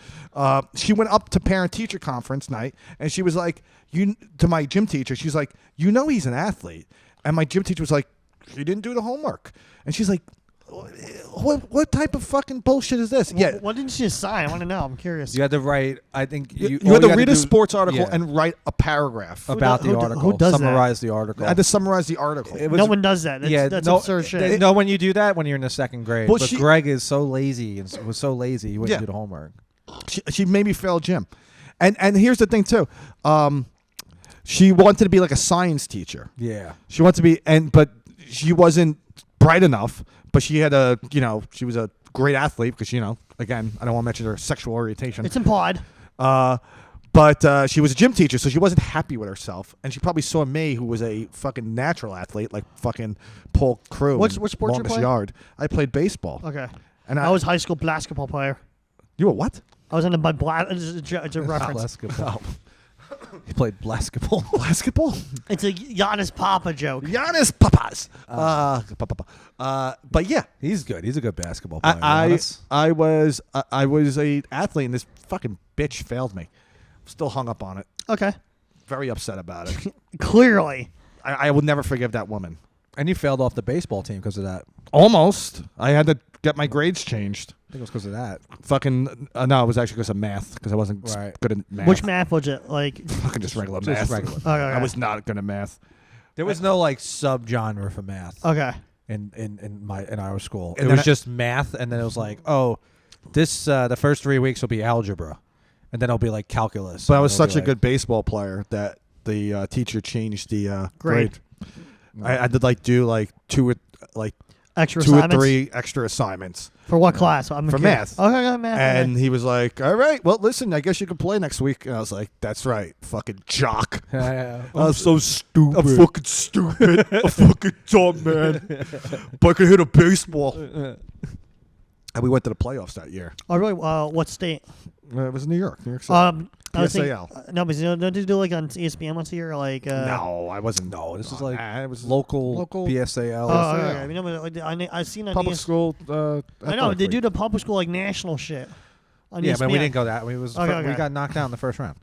she went up to parent-teacher conference night, and she was like, to my gym teacher, she's like, he's an athlete. And my gym teacher was like, he didn't do the homework. And she's like, what type of fucking bullshit is this? Yeah. What didn't she sign? I want to know. I'm curious. You had to write. I think You all had to had read a do- sports article yeah, and write a paragraph. about who the do- article. who does that? Summarize the article. I had to summarize the article. It was- No one does that. That's absurd shit. No, when you do that when you're in the second grade. Well, but she- Greg is so lazy and was so lazy he wouldn't Yeah. do the homework. She made me fail gym. And here's the thing, too. She wanted to be like a science teacher. Yeah. She wanted to be, but she wasn't bright enough. But she had she was a great athlete because, again, I don't want to mention her sexual orientation. It's implied. But she was a gym teacher, so she wasn't happy with herself. And she probably saw me, who was a fucking natural athlete, like fucking Paul Crew. What in sport you Longest play? Yard. I played baseball. Okay. And I was high school basketball player. You were what? I was in the it's a reference. Basketball. He played basketball. Basketball? It's a Giannis Papa joke. Giannis Papas. But yeah, He's good. He's a good basketball player. I was a athlete, and this fucking bitch failed me. I'm still hung up on it. Okay. Very upset about it. Clearly. I will never forgive that woman. And you failed off the baseball team because of that. Almost. I had to get my grades changed. I think it was because of that. Fucking no, it was actually because of math, because I wasn't Right. good at math. Which math was it? Like, Fucking just regular Just math. regular. okay. I was not good at math. There was no like subgenre for math Okay. in our school. And it then was just math, and then it was like, oh, this the first 3 weeks will be algebra, and then it'll be like calculus. But I and was it'll such be a good baseball player that the teacher changed the Grade. I did do two Extra or assignments? three extra assignments. For what class? I'm For curious. math. Okay, math. And he was like, all right, well, listen, I guess you can play next week. And I was like, that's right, fucking jock. Yeah. I'm so stupid. I'm fucking stupid. I'm fucking dumb, man. But I could hit a baseball. And we went to the playoffs that year. Oh, really? What state? It was New York. New York City. I was thinking, PSAL. no, but don't you do like on ESPN once a year? Like, No, I wasn't. No, this is on like that. It was local PSAL. Oh, yeah. okay. You know, but I've seen on public ESPN. school. I know they do the public school like national shit. On Yeah, ESPN. but we didn't go that. We was Okay, we okay. got knocked out in the first round.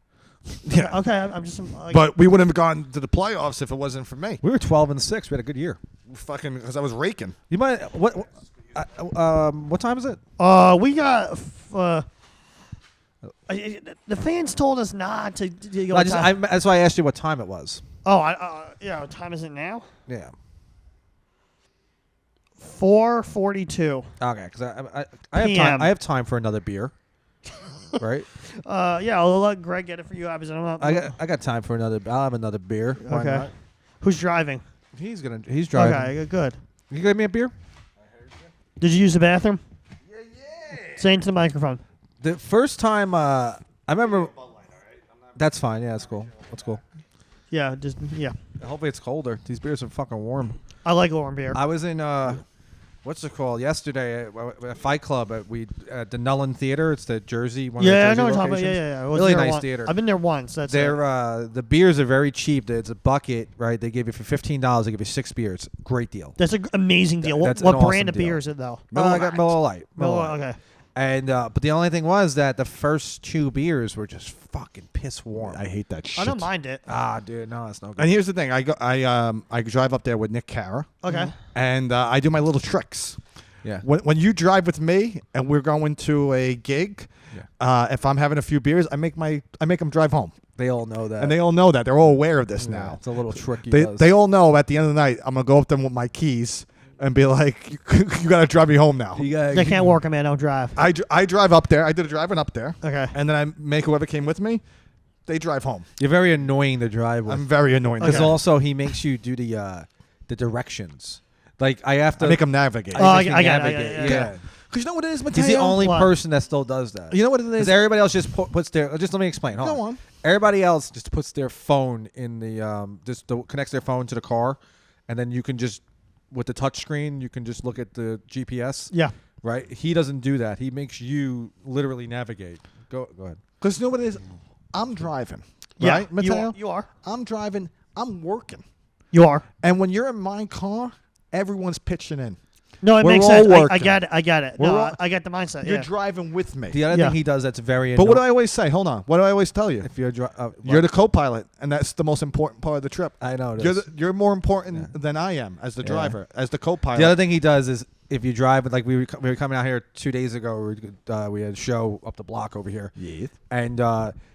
Yeah. Okay, I'm just like, But we wouldn't have gone to the playoffs if it wasn't for me. We were 12-6. We had a good year. Fucking, because I was raking. You might what time is it? we got. The fans told us not to go. That's why I asked you what time it was. Yeah. What time is it now? Yeah. 4:42. Okay, because I have PM. time. I have time for another beer. Right. Yeah, I'll let Greg get it for you. I got time for another. I'll have another beer. Why Okay. not? Who's driving? He's driving. Okay, good. You give me a beer? Did you use the bathroom? Yeah. Say into the microphone. The first time I remember. That's fine. Yeah, that's cool. That's cool. Yeah, Hopefully it's colder. These beers are fucking warm. I like warm beer. I was in what's it called? Yesterday at Fight Club at the Nullen Theater. It's the Jersey one. Yeah, I of the know what Jersey you're talking about. locations. Yeah. I was Really there nice once. theater. I've been there once. That's it. They're the beers are very cheap. It's a bucket, right? They give you for $15. They give you 6 beers. Great deal. That's an amazing deal. That's What an brand awesome of beer deal. is it though? I got Miller Lite. Okay. And but the only thing was that the first 2 beers were just fucking piss warm. I hate that shit. I don't mind it. Dude, no, that's no good. And here's the thing: I drive up there with Nick Cara, Okay. and I do my little tricks. Yeah. When you drive with me and we're going to a gig, if I'm having a few beers, I make them drive home. They all know that. And they all know that. They're all aware of this Yeah, now. it's a little tricky. They all know at the end of the night, I'm going to go up to them with my keys and be like, you got to drive me home now. They can't work, man. Don't drive. I drive up there. I did a driving up there. Okay. And then I make whoever came with me, they drive home. You're very annoying to drive with. I'm very annoying. Because Okay. also he makes you do the directions. Like I have to I make them navigate. Oh, I make got me it, I navigate. got it, Yeah. Because you know what it is, Matteo? He's the only What? person that still does that. You know what it is? Because everybody else just puts their. Just let me explain. Hold Go on. on. Everybody else just puts their phone in the connects their phone to the car, and then you can just with the touch screen you can just look at the GPS. Yeah. Right. He doesn't do that. He makes you literally navigate. Go ahead. Because you know what it is? I'm driving. Yeah. Right, Matteo? You are. I'm driving. I'm working. You are. And when you're in my car, everyone's pitching in. No, it We're makes all sense. I working. get it. I get it. We're No, all- I get the mindset. You're Yeah. driving with me. The other Yeah. thing he does that's very. But what do annoying- I always say? Hold on. What do I always tell you? If you're You're the co-pilot, and that's the most important part of the trip. I know. It You're, is. you're more important than I am as the Yeah. driver, as the co-pilot. The other thing he does is if you drive, like we were coming out here 2 days ago, we had a show up the block over here, Yes. and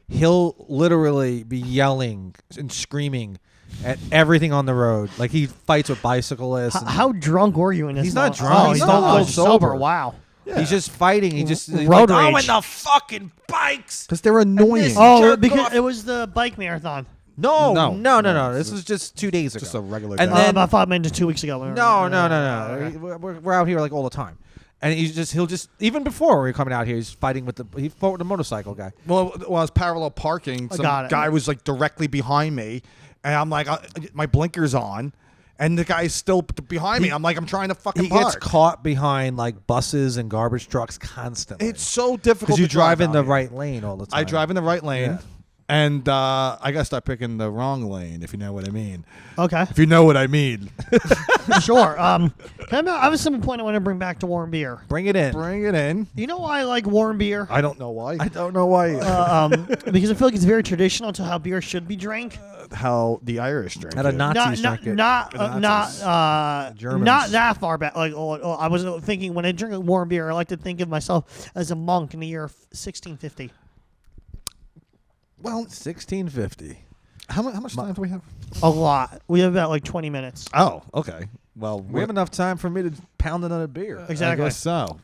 he'll literally be yelling and screaming at everything on the road. Like he fights with bicyclists. and How drunk were you in this? He's not moment? drunk. Oh, He's he's not not cold sober. Wow. Yeah. He's just fighting. He just he's Road like, rage. oh, and the fucking bikes. Because they're annoying. this- Oh, Jerk because off. it was the bike marathon. No, No. no, no, no. No. This was just 2 days ago. Just a regular And guy. then- About 5 minutes, 2 weeks ago. No. Okay. We're out here like all the time, and he'll just even before we were coming out here, he's fighting with he fought with the motorcycle guy. Well, I was parallel parking. I Some got it. guy was like directly behind me, and I'm like, my blinker's on, and the guy's still behind me. I'm like, I'm trying to fucking He gets park. caught behind like buses and garbage trucks constantly. It's so difficult because you to drive drive in out the here. right lane all the time. I drive in the right lane, Yeah. and I gotta start picking the wrong lane. If you know what I mean. Okay. If you know what I mean, Sure. I have a simple point I want to bring back to warm beer. Bring it in. bring it in. You know why I like warm beer? I don't know why. I don't know why. Because I feel like it's very traditional to how beer should be drank. How the Irish drink. How the it. Nazis not drink it. not Germans. not that far back. Like I was thinking when I drink warm beer, I like to think of myself as a monk in the year 1650. Well, 1650. how much time do we have? A lot. We have about like 20 minutes. Oh, okay. Well, We have enough time for me to pound another beer. Exactly. I guess so.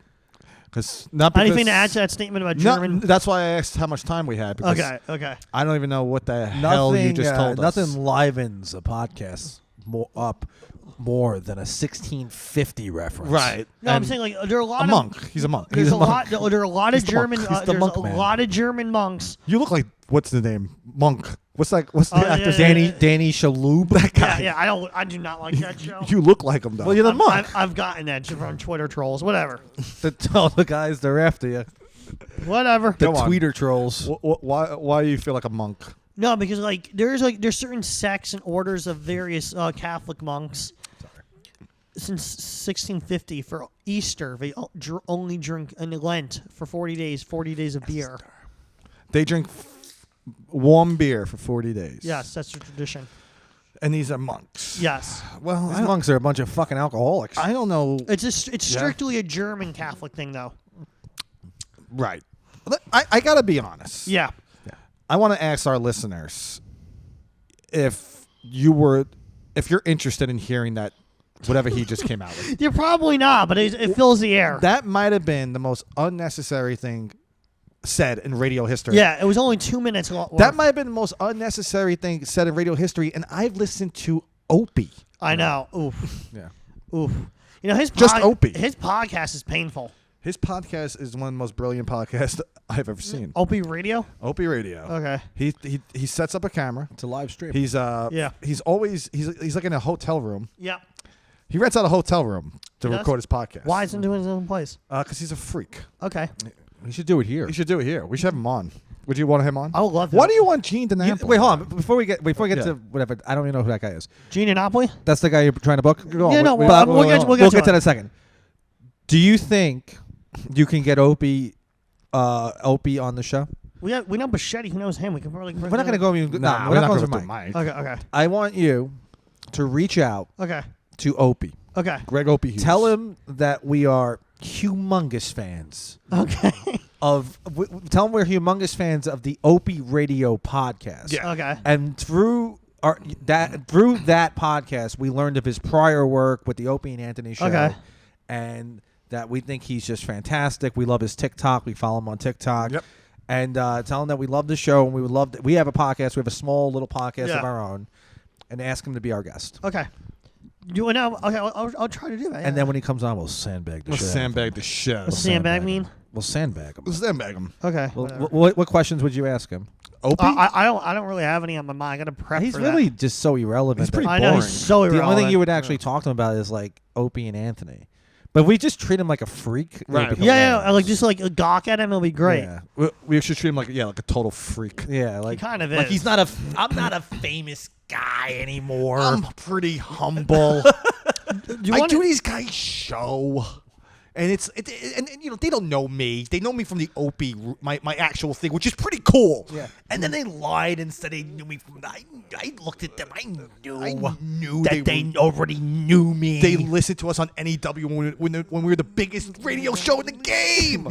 Because not because Anything to add to that statement about No, German? that's why I asked how much time we had. Because Okay. I don't even know what the hell you just told us. Nothing livens a podcast more than a 1650 reference. Right. No, I'm And saying like there are a lot a of monk. He's a monk. There's He's a lot. There are a lot of He's the monk. German. He's the There's monk a man. lot of German monks. You look like what's the name? Monk. What's that? What's the Oh, yeah, actor's yeah, name? Danny Shalhoub. That guy. Yeah. I do not like that show. You look like him though. Well, you're the monk. I've gotten that from Twitter trolls. Whatever. To tell the guys they're after you. Whatever. The Go on. tweeter trolls. Why do you feel like a monk? No, because there's certain sects and orders of various Catholic monks. Since 1650, for Easter, they only drink in Lent for 40 days of beer. They drink warm beer for 40 days. Yes, that's the tradition. And these are monks. Yes, Well, These monks are a bunch of fucking alcoholics. I don't know. it's strictly a German Catholic thing, though. Right. I got to be honest. Yeah. I want to ask our listeners if you're interested in hearing that whatever he just came out with. You're probably not, but it fills the air. That might have been the most unnecessary thing said in radio history. Yeah, it was only 2 minutes long. That might have been the most unnecessary thing said in radio history, and I've listened to Opie. I know. Oof. Yeah. Oof. You know, his Just Opie. His podcast is painful. His podcast is one of the most brilliant podcasts I've ever seen. Opie Radio? Opie Radio. Okay. He sets up a camera. It's a live stream. He's Yeah. He's always he's like in a hotel room. Yeah. He rents out a hotel room to He does? record his podcast. Why isn't he doing his own place? Because he's a freak. Okay. we should do it here. You should do it here. We should have him on. Would you want him on? I would love that. Why do you want Gene DiNapoli? Wait, hold on. Before we get Yeah. to whatever, I don't even know who that guy is. Gene Anopoli? That's the guy you're trying to book? Yeah, no, we'll get we'll to get to it. that in a second. Do you think you can get Opie on the show? We know Bichetti. He knows him. We can probably. We're not going to go. Nah, we're not going to to do Mike. Mike. Okay. I want you to reach out Okay. to Opie. Okay. Greg Opie Hughes. Tell him that we are humongous fans Okay. tell them we're humongous fans of the Opie Radio podcast. Yeah. Okay. And through that podcast, we learned of his prior work with the Opie and Anthony show. Okay. And that we think he's just fantastic. We love his TikTok. We follow him on TikTok. Yep. And tell him that we love the show and we would love. We have a podcast. We have a small little podcast Yeah. of our own, and ask him to be our guest. Okay. You want now? Okay, I'll try to do that. And then when he comes on, we'll sandbag the We'll shit. sandbag the shit. out of What's him. sandbag mean? We'll sandbag him. We'll sandbag him. Okay. Well, whatever. what questions would you ask him? Opie? I don't really have any on my mind. I gotta prep. He's for really that. just so irrelevant. He's pretty I know boring. he's so The irrelevant. only thing you would actually talk to him about is like Opie and Anthony. But if we just treat him like a freak, it would Right. be Yeah, hilarious. like just like gawk at him, it'll be great. Yeah, We should treat him like a total freak. yeah, He like kind of is. Like he's not I'm not a famous guy anymore. I'm pretty humble. you I want do these guys' show, and and you know they don't know me. They know me from the Opie, my actual thing, which is pretty cool. yeah. And then they lied and said they knew me from. I looked at them. I knew they that they already knew me. They listened to us on NEW when we were the biggest radio show in the game.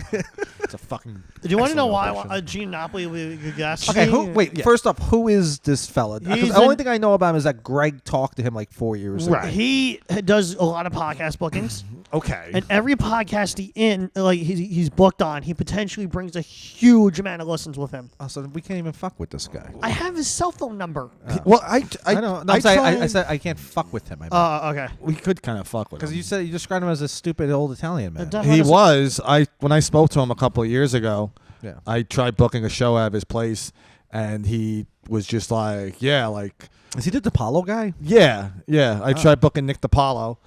It's a fucking. Do you want to know excellent why impression. Gene Napoli would be a good guest? Okay, wait. Yeah. First off, who is this fella? 'Cause He's the only an- thing I know about him is that Greg talked to him like 4 years ago. Right. He does a lot of podcast bookings, Okay. and every podcast he's booked on, he potentially brings a huge amount of listens with him. Oh, so we can't even fuck with this guy. I have his cell phone number. Well, I don't. No, I tried- said I can't fuck with him. Okay. we could kind of fuck with him. Because you said you described him as a stupid old Italian man. He was. When I spoke to him a couple of years ago, Yeah. I tried booking a show out of his place, and he was just like, yeah, like, Is he the DePaulo guy? yeah. I tried booking Nick DiPaolo,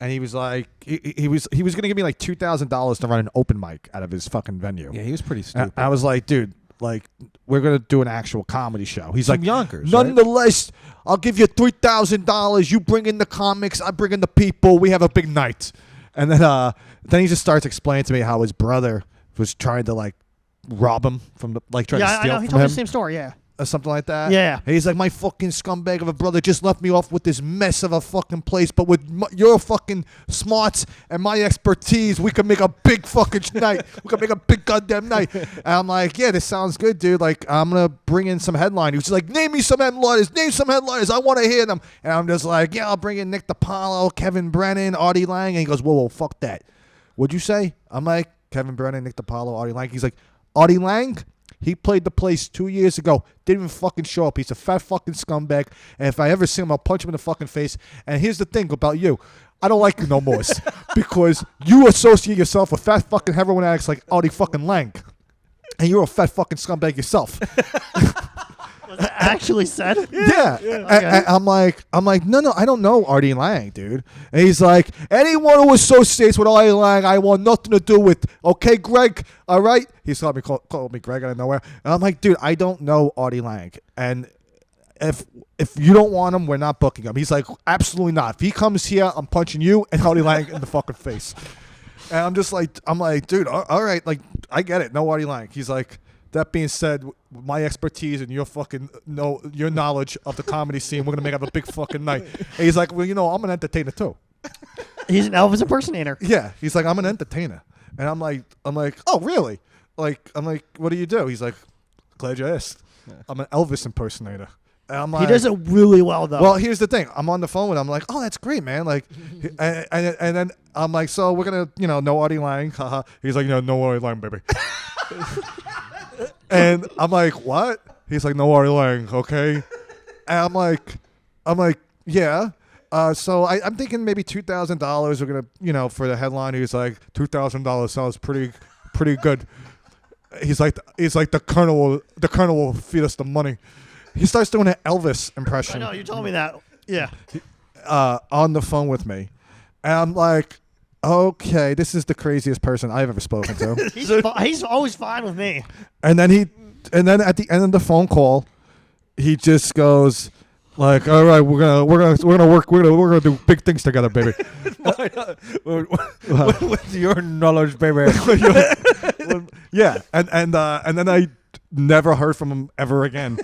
and he was like, he was gonna give me like $2,000 to run an open mic out of his fucking venue. Yeah, he was pretty And stupid. I was like, dude, like, we're gonna do an actual comedy show. He's From like, Yonkers, right? nonetheless, I'll give you $3,000. You bring in the comics, I bring in the people. We have a big night. And then he just starts explaining to me how his brother was trying to like rob him from the trying to Yeah, I steal know. He from told me him the same story. Yeah. or something like that. Yeah. And he's like, my fucking scumbag of a brother just left me off with this mess of a fucking place, but with your fucking smarts and my expertise, we could make a big fucking night. We could make a big goddamn night. And I'm like, yeah, this sounds good, dude. Like, I'm going to bring in some headliners. He was like, name me some headliners. Name some headliners. I want to hear them. And I'm just like, yeah, I'll bring in Nick DiPaolo, Kevin Brennan, Artie Lang. And he goes, whoa, fuck that. What'd you say? I'm like, Kevin Brennan, Nick DiPaolo, Artie Lang. He's like, Artie Lang? He played the place 2 years ago. Didn't even fucking show up. He's a fat fucking scumbag. And if I ever see him, I'll punch him in the fucking face. And here's the thing about you. I don't like you no more. Because you associate yourself with fat fucking heroin addicts like Artie fucking Lang. And you're a fat fucking scumbag yourself. Was that actually said? Yeah. And I'm like, no, I don't know Artie Lang, dude. And he's like, anyone who associates with Artie Lang, I want nothing to do with. Okay, Greg, all right? He's called me Greg out of nowhere. And I'm like, dude, I don't know Artie Lang. And if you don't want him, we're not booking him. He's like, absolutely not. If he comes here, I'm punching you and Artie Lang in the fucking face. And I'm like, dude, all right, like, I get it. No Artie Lang. He's like, that being said, my expertise and your knowledge of the comedy scene, we're gonna make up a big fucking night. And he's like, well, I'm an entertainer too. He's an Elvis impersonator. Yeah, he's like, I'm an entertainer, and I'm like, oh really? I'm like, what do you do? He's like, glad you asked. I'm an Elvis impersonator. And I'm like, He does it really well, though. well, here's the thing. I'm on the phone with him. I'm like, oh, that's great, man. Like, and then I'm like, so we're gonna, no Artie Lang. Haha. He's like, no Artie Lang, baby. And I'm like, what? He's like, no Artie Lang, okay? And I'm like, yeah. So I'm thinking maybe $2,000. We're gonna, for the headline. He's like, $2,000 sounds pretty good. He's like, the colonel will feed us the money. He starts doing an Elvis I impression. know, you told me that. Yeah. On the phone with me, and I'm like, okay, this is the craziest person I've ever spoken to. He's always fine with me. And then at the end of the phone call, he just goes like, all right, we're gonna do big things together, baby. With your knowledge, baby. Yeah, and then I never heard from him ever again.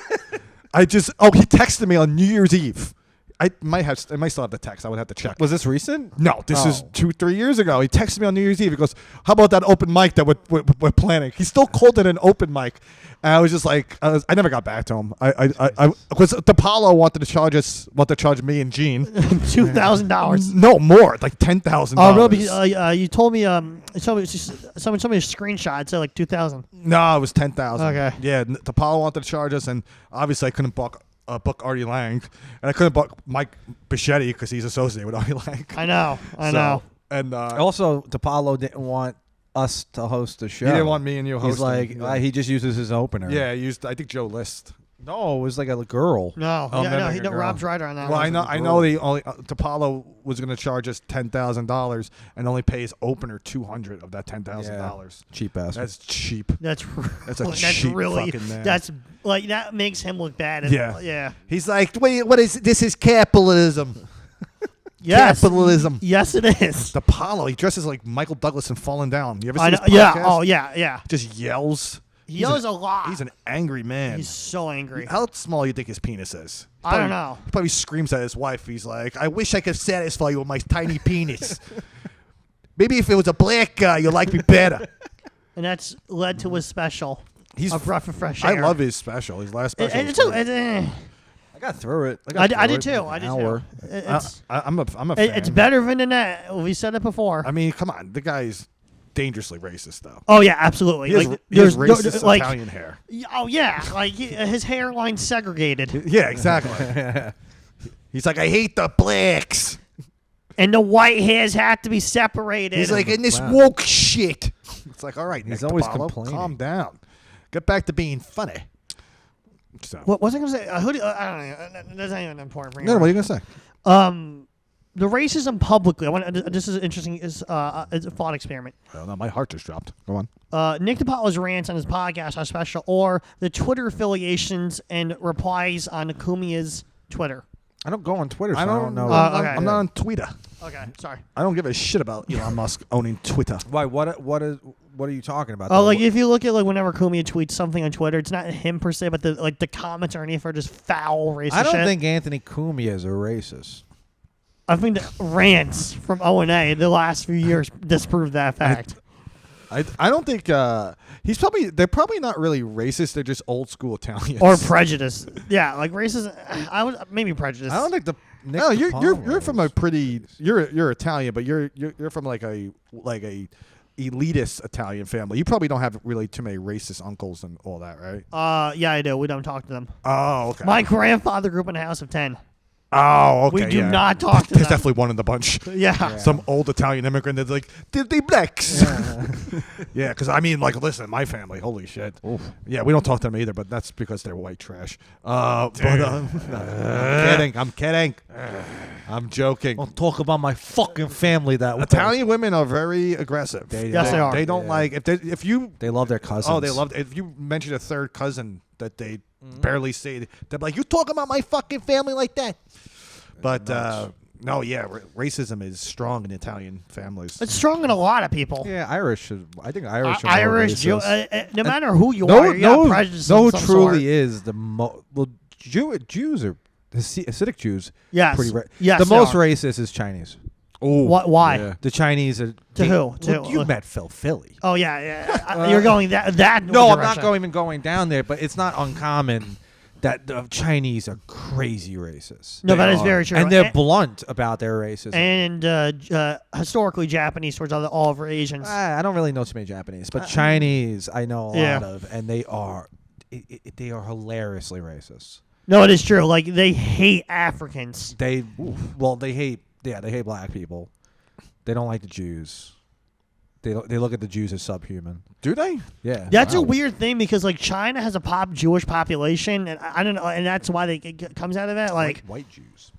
He texted me on New Year's Eve. I might still have the text. I would have to check. Was this recent? No, this is Oh. 2-3 years ago. He texted me on New Year's Eve. He goes, "How about that open mic that we're planning?" He still called it an open mic, and I was just like, I never got back to him. I because DePaulo wanted to charge me and Gene $2,000. no more, like $10,000. Oh no, because you told me somebody screenshot. It said like 2,000. No, it was 10,000. Okay. Yeah, DePaulo wanted to charge us, and obviously I couldn't book Artie Lang, and I couldn't book Mike Bichetti because he's associated with Artie Lang. I know. And Also, DePaulo didn't want us to host the show. he didn't want me and you He's hosting. like, he just uses his opener. Yeah, he used I think Joe List. No, it was like a girl. No. Oh, Yeah, man, no. like He a know girl. Rob's right on that. Well, one. I know the only DePaulo was going to charge us $10,000 and only pay his opener $200 of that $10,000. Cheap ass. That's cheap. That's That's a cheap really fucking man. that's like that makes him look bad. Yeah. Yeah. He's like, wait, what is this? Is capitalism? Yes. Capitalism. Yes, it is. DePaulo, he dresses like Michael Douglas in Falling Down. You ever I see know. his Yeah. podcast? Oh yeah. Yeah. Just yells. He yells a lot. He's an angry man. He's so angry. How small do you think his penis is? I don't know. He probably screams at his wife. He's like, I wish I could satisfy you with my tiny penis. Maybe if it was a black guy, you'd like me better. And that's led to his special. He's of Rough and Fresh I Air. love his special. His last special. And was it's, great. I got through it. I did too. I did hour. too. It's I'm a fan. it's better than that. We said it before. I mean, come on. The guy's dangerously racist, though. Oh yeah, absolutely. He has, Like he has there's no, racist like Italian hair. oh yeah, like his hairline's segregated, Yeah, exactly. He's like, I hate the blacks. and the white hairs have to be separated. He's like, and this Wow. woke shit. It's like, all right, He's Nick always DiPaolo, complaining. calm down. Get back to being funny. So. what was I gonna say? Who do, I don't know. That's not even important. For No, what are you gonna say? The racism publicly. I want. This is interesting. Is it's a thought experiment. I don't know. My heart just dropped. Go on. Nick DiPaolo's rants on his podcast are special, or the Twitter affiliations and replies on Kumia's Twitter. I don't go on Twitter, so I don't know. know. Okay. I'm not on Twitter. Okay, sorry. I don't give a shit about Elon Musk owning Twitter. Why? What are you talking about? Oh, though? like if you look at like whenever Kumia tweets something on Twitter, it's not him per se, but the comments underneath are just foul racist I don't shit. think Anthony Cumia is a racist. I think the rants from O&A the last few years disprove that fact. I don't think they're probably not really racist. They're just old school Italians. Or prejudice. Yeah, like racism. I would maybe prejudice. I don't think the. Nick No, you're DiPaolo from a is. pretty you're Italian, but you're from like a elitist Italian family. You probably don't have really too many racist uncles and all that, right? Yeah, I do. We don't talk to them. Oh, okay. My grandfather grew up in a house of 10. Oh, okay. We do yeah. not talk to There's them. definitely one in the bunch. Yeah. Some old Italian immigrant that's like, they blacks. Yeah, because I mean, like, listen, my family, holy shit. Yeah, we don't talk to them either, but that's because they're white trash. I'm kidding. I'm joking. Don't talk about my fucking family that way. Italian women are very aggressive. Yes, they are. They don't like if you. They love their cousins. Oh, they love if you mention a third cousin that they barely say. They're like, you talking about my fucking family like that? But no, yeah, racism is strong in Italian families. It's strong in a lot of people. Yeah, Irish. I think Irish. Are Irish, more Jew, racist. no matter who you no, are, you got prejudice of some truly sort. is the well. Jews are Hasidic Jews. Yes. Pretty Yes, the they most are. racist is Chinese. Why? Yeah. The Chinese are To who? Well, you met Phil Philly. Oh yeah. You're going that. No, I'm direction. not even going down there, but it's not uncommon that the Chinese are crazy racist. No, that is are. very true. And they're blunt about their racism. and historically Japanese towards all over Asians. I don't really know too many Japanese, but Chinese I know a Yeah. lot of, and they are hilariously racist. No, it is true. Like they hate Africans. They hate black people. They don't like the Jews. They look at the Jews as subhuman. Do they? Yeah, That's a Wow. weird thing because like China has a Jewish population, and I don't know, and that's why it comes out of that. Like white Jews.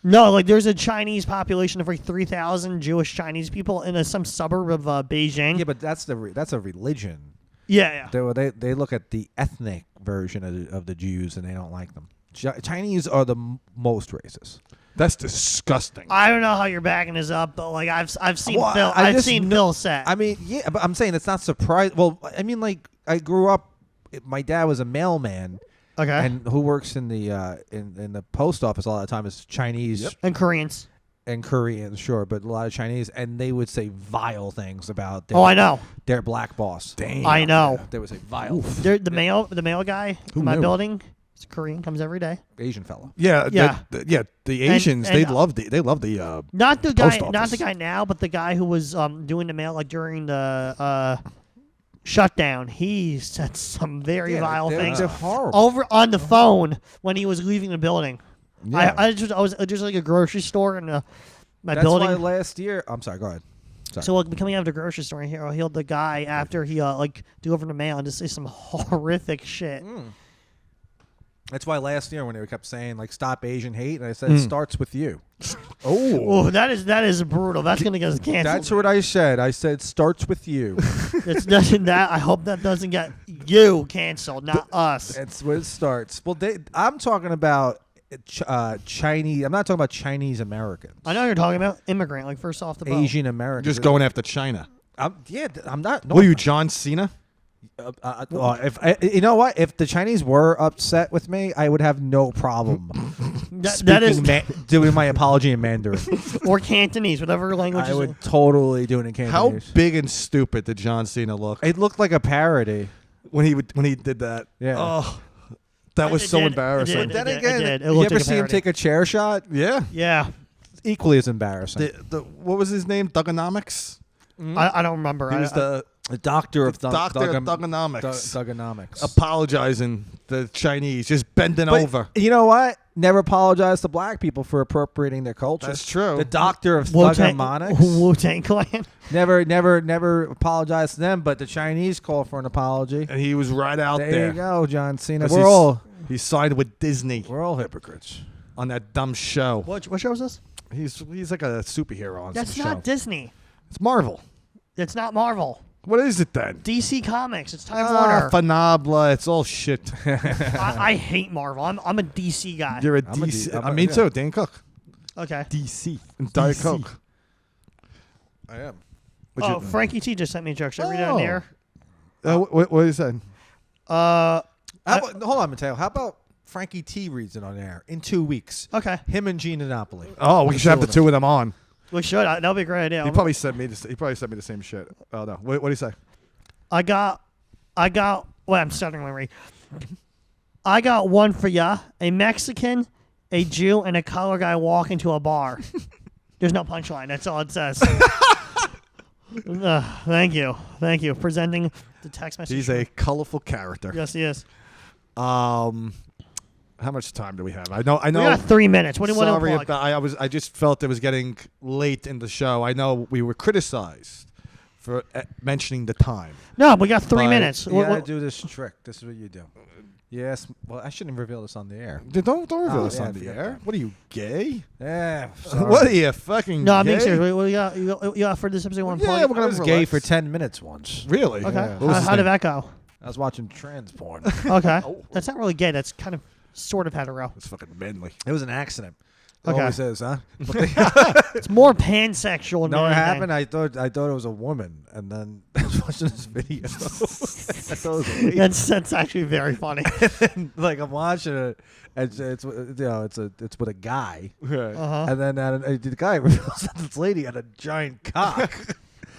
no, like there's a Chinese population of like 3,000 Jewish Chinese people in some suburb of Beijing. Yeah, but that's a religion. Yeah. They look at the ethnic version of the Jews and they don't like them. Chinese are the most racist. That's disgusting. I don't know how you're backing this up, but like I've seen Well, Phil. I I've just seen know- Phil set. I mean, yeah, but I'm saying it's not surprising. Well, I mean, like I grew up. My dad was a mailman, Okay. And who works in the in the post office all the time is Chinese And Koreans. and Koreans, sure, but a lot of Chinese, and they would say vile things about their, Oh, I know. their black boss. Damn. I know. They would say vile The mail guy in my knew? building. He's Korean. Comes every day. Asian fella. Yeah, Yeah. The Asians, and, they love the. Not the Post guy. Not office. the guy now, but the guy who was doing the mail like during the shutdown. He said some very vile things They're horrible. over on the phone when he was leaving the building. Yeah. I was just like a grocery store in my That's building. why last year. I'm sorry. Go ahead. So like coming out of the grocery store, he healed the guy after he like delivered the mail and just say some horrific shit. That's why last year when they kept saying like "Stop Asian Hate," and I said it starts with you. Oh, that is brutal. That's gonna get us canceled. That's what I said. I said starts with you. It's doesn't that. I hope that doesn't get you canceled, not us. That's where it starts. Well, I'm talking about Chinese. I'm not talking about Chinese Americans. I know you're talking about immigrant, like first off the boat. Asian Americans. Just going after China. I'm not. No, What are you, John Cena? if you know what, if the Chinese were upset with me, I would have no problem That is doing my apology in Mandarin. or Cantonese, whatever language. I is would totally do it in How Cantonese. big and stupid did John Cena look It looked like a parody. when he did that? Yeah. Oh, that was It so did, embarrassing. it did. Then It again, did. It you looked ever like a see him parody. take a chair shot? Yeah. Yeah, Equally as embarrassing. What was his name? Thugonomics. I don't remember. He was the doctor of doctor of thugonomics. Thugonomics. Apologizing to the Chinese, just bending over. You know what? Never apologize to black people for appropriating their culture. That's true. The doctor of Wu-Tang thugonomics. Clan. Never apologize to them, but the Chinese call for an apology. And he was right out There there. you go, John Cena. 'Cause he signed with Disney We're all hypocrites. on that dumb show. What show is this? He's like a superhero on That's some not show. Disney. It's Marvel. It's not Marvel. What is it then? DC Comics. It's Time Warner. Fanabla. It's all shit. I hate Marvel. I'm a DC guy. You're a I'm a DC. D- I'm I a- mean, yeah. too. Dan Cook. Okay. DC. And Diet DC. Coke. I am. Oh, Frankie T just sent me a joke. Should I read it on the air? What is that? Hold on, Matteo. How about Frankie T reads it on air in 2 weeks? Okay. Him and Gene Napoli. Oh, we should have the two of them on. We should. That'll be a great idea. He probably sent me the same shit. Oh no. What do you say? I got. Well, I'm starting to read. I got one for ya. A Mexican, a Jew, and a color guy walk into a bar. There's no punchline. That's all it says. Thank you. Presenting the text message. He's a colorful character. Yes, he is. How much time do we have? I know. We got 3 minutes. What do you want to Sorry plug? about. I just felt it was getting late in the show. I know we were criticized for mentioning the time. No, we got 3 But- minutes. You gotta do this trick. This is what you do. Yes. Well, I shouldn't reveal this on the air. Don't reveal this yeah, on the forget air. that. What are you, gay? Yeah. What are you, fucking No, I'm gay? being serious. What you got for this episode? One Yeah, plug? we're I gonna was gay relax. for 10 minutes once. Really? Okay. Yeah. What was his How did name? that go? I was watching trans porn. Okay. That's not really gay. That's kind of sort of hetero. It's fucking manly. It was an accident. It Okay. always is, huh? It's more pansexual. No, than what anything. happened? I thought it was a woman, and then I was watching this video. I thought it was a lady. That's actually very funny. Like I'm watching it. It's it's with a guy, Uh-huh. and then the guy reveals that this lady had a giant cock.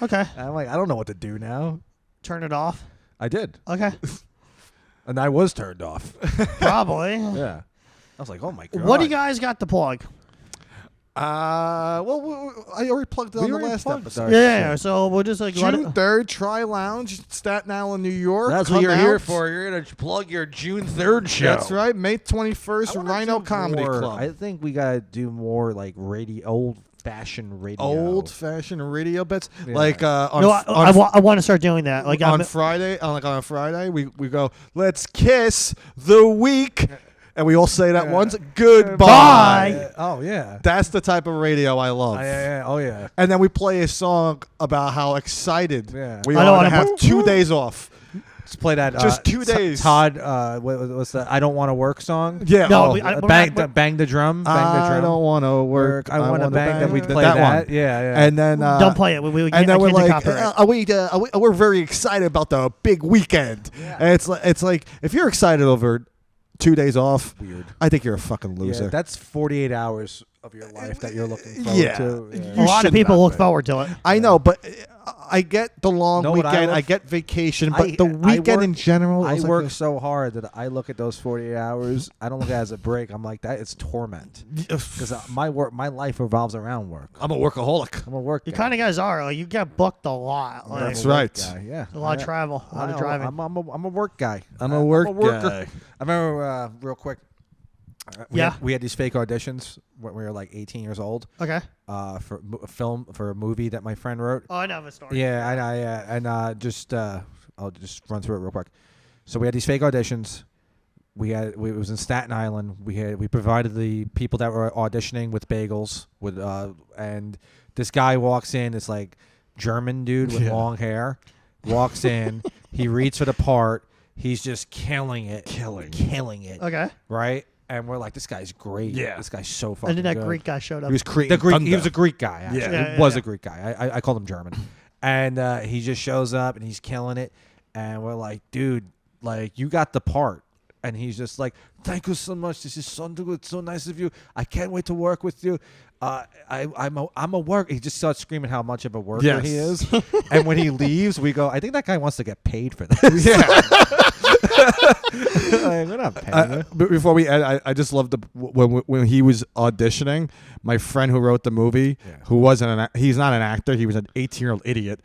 Okay. And I'm like, I don't know what to do now. Turn it off. I did, Okay. and I was turned off. Probably. Yeah, I was like, oh my god. What do you guys got to plug? Well, I already plugged it on the already last plugged episode. Yeah. So we'll just like let June it, 3rd, Tri Lounge, Staten Island, New York. That's what Come you're here out. for. You're gonna plug your June 3rd show. That's right. May 21st, I wanna Rhino do Comedy more. Club. I think we gotta do more like old-fashioned radio. Old-fashioned radio bets. Yeah. Like on, no, on, I want to start doing that. Like on I'm, Friday, on a Friday, we go, let's kiss the week. And we all say that once. Goodbye. Bye. Oh yeah. That's the type of radio I love. Yeah. Oh yeah. And then we play a song about how excited we I know, are to and have 2 days off. Let's play that. Just 2 days. Todd, what's that? I don't want to work song. Yeah. No, oh, we- I- Bang the drum. Bang the I drum. don't want to work. I want to bang that. We that play that. one. Yeah. And then don't play it. We and can't, then I we're can't do like, copyright. we're very excited about the big weekend. Yeah. And it's like if you're excited over 2 days off. Weird. I think you're a fucking loser. Yeah, that's 48 hours of your life that you're looking forward Yeah. to. A You lot of should people not look be. forward to it. I know, but I get the long Know what I weekend. look- I get vacation, but I- the I weekend work- in general. I was like work a- so hard that I look at those 48 hours. I don't look at it as a break. I'm like, that is torment. Because my life revolves around work. I'm a workaholic. I'm a work You guy. kind of guys are. Like, you get booked a lot. Like, That's I'm a work right. guy, yeah. A lot of travel, a lot of driving. I'm a work guy. I'm a work worker. guy. I remember real quick. Yeah. We had these fake auditions when we were like 18 years old. Okay. For a film for a movie that my friend wrote. Oh, I know the story. Yeah, and just I'll just run through it real quick. So we had these fake auditions. It was in Staten Island. We provided the people that were auditioning with bagels and this guy walks in. It's like German dude with long hair. Walks in. He reads for the part. He's just killing it. Killing it. Okay. Right? And we're like, this guy's great. Yeah. This guy's so fucking And then that good. Greek guy showed up. He was creating He thunder. was a Greek guy, actually. Yeah. He was a Greek guy. I called him German. And he just shows up and he's killing it. And we're like, dude, like, you got the part. And he's just like, thank you so much. This is so good. So nice of you. I can't wait to work with you. I'm a worker. He just starts screaming how much of a worker he is. And when he leaves, we go, I think that guy wants to get paid for this. Yeah. Like, we're not paying him. But before we end, I just loved when he was auditioning. My friend who wrote the movie, who wasn't he's not an actor. He was an 18-year-old idiot.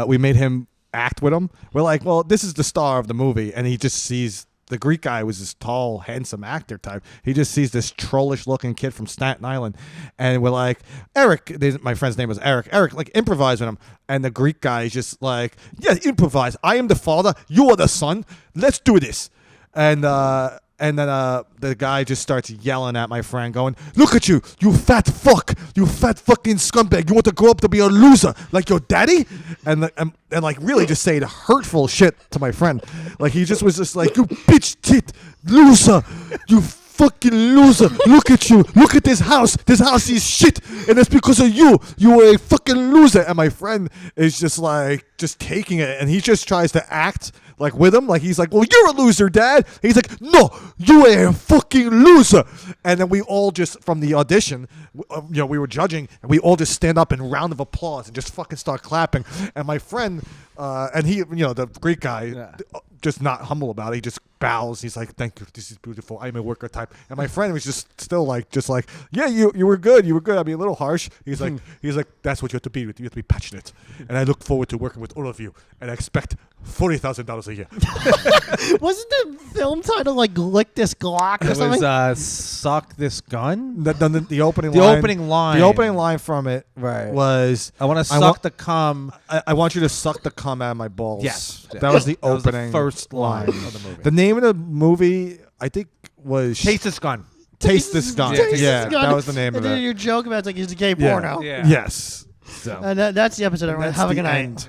We made him act with him. We're like, well, this is the star of the movie, and he just sees. The Greek guy was this tall, handsome actor type. He just sees this trollish-looking kid from Staten Island, and we're like, Eric. My friend's name was Eric. Eric, like, improvise with him. And the Greek guy is just like, yeah, improvise. I am the father. You are the son. Let's do this. And then the guy just starts yelling at my friend, going, look at you, you fat fuck, you fat fucking scumbag. You want to grow up to be a loser like your daddy? And like really just saying hurtful shit to my friend. Like he just was just like, you bitch tit, loser, you fucking loser. Look at you. Look at this house. This house is shit. And it's because of you. You were a fucking loser. And my friend is just like, just taking it. And he just tries to act like with him. Like he's like, well, you're a loser, Dad. And he's like, no, you are a fucking loser. And then we all just, from the audition, we were judging, and we all just stand up in round of applause and just fucking start clapping. And my friend, and he, the Greek guy, just not humble about it. He just bows. He's like, thank you. This is beautiful. I'm a worker type. And my friend was just still like, yeah, you were good. You were good. I mean, a little harsh. He's like, that's what you have to be. You have to be passionate. And I look forward to working with all of you. And I expect $40,000 a year. Wasn't the film title like Lick This Glock or It something? was Suck This Gun. The opening The line. opening line. The opening line from it Right. was, I want to suck the cum. I want you to suck the cum out of my balls. Yes. That was the That was the opening first line of the movie. The name of the movie, I think, was Taste This Gun. Taste This Gun. Taste This Yeah, Gun. that was the name and of then it. your joke about it's like it's a gay Yeah. porno. Yeah. Yes. So. And that's the episode. Everyone. That's Have a the good night. end.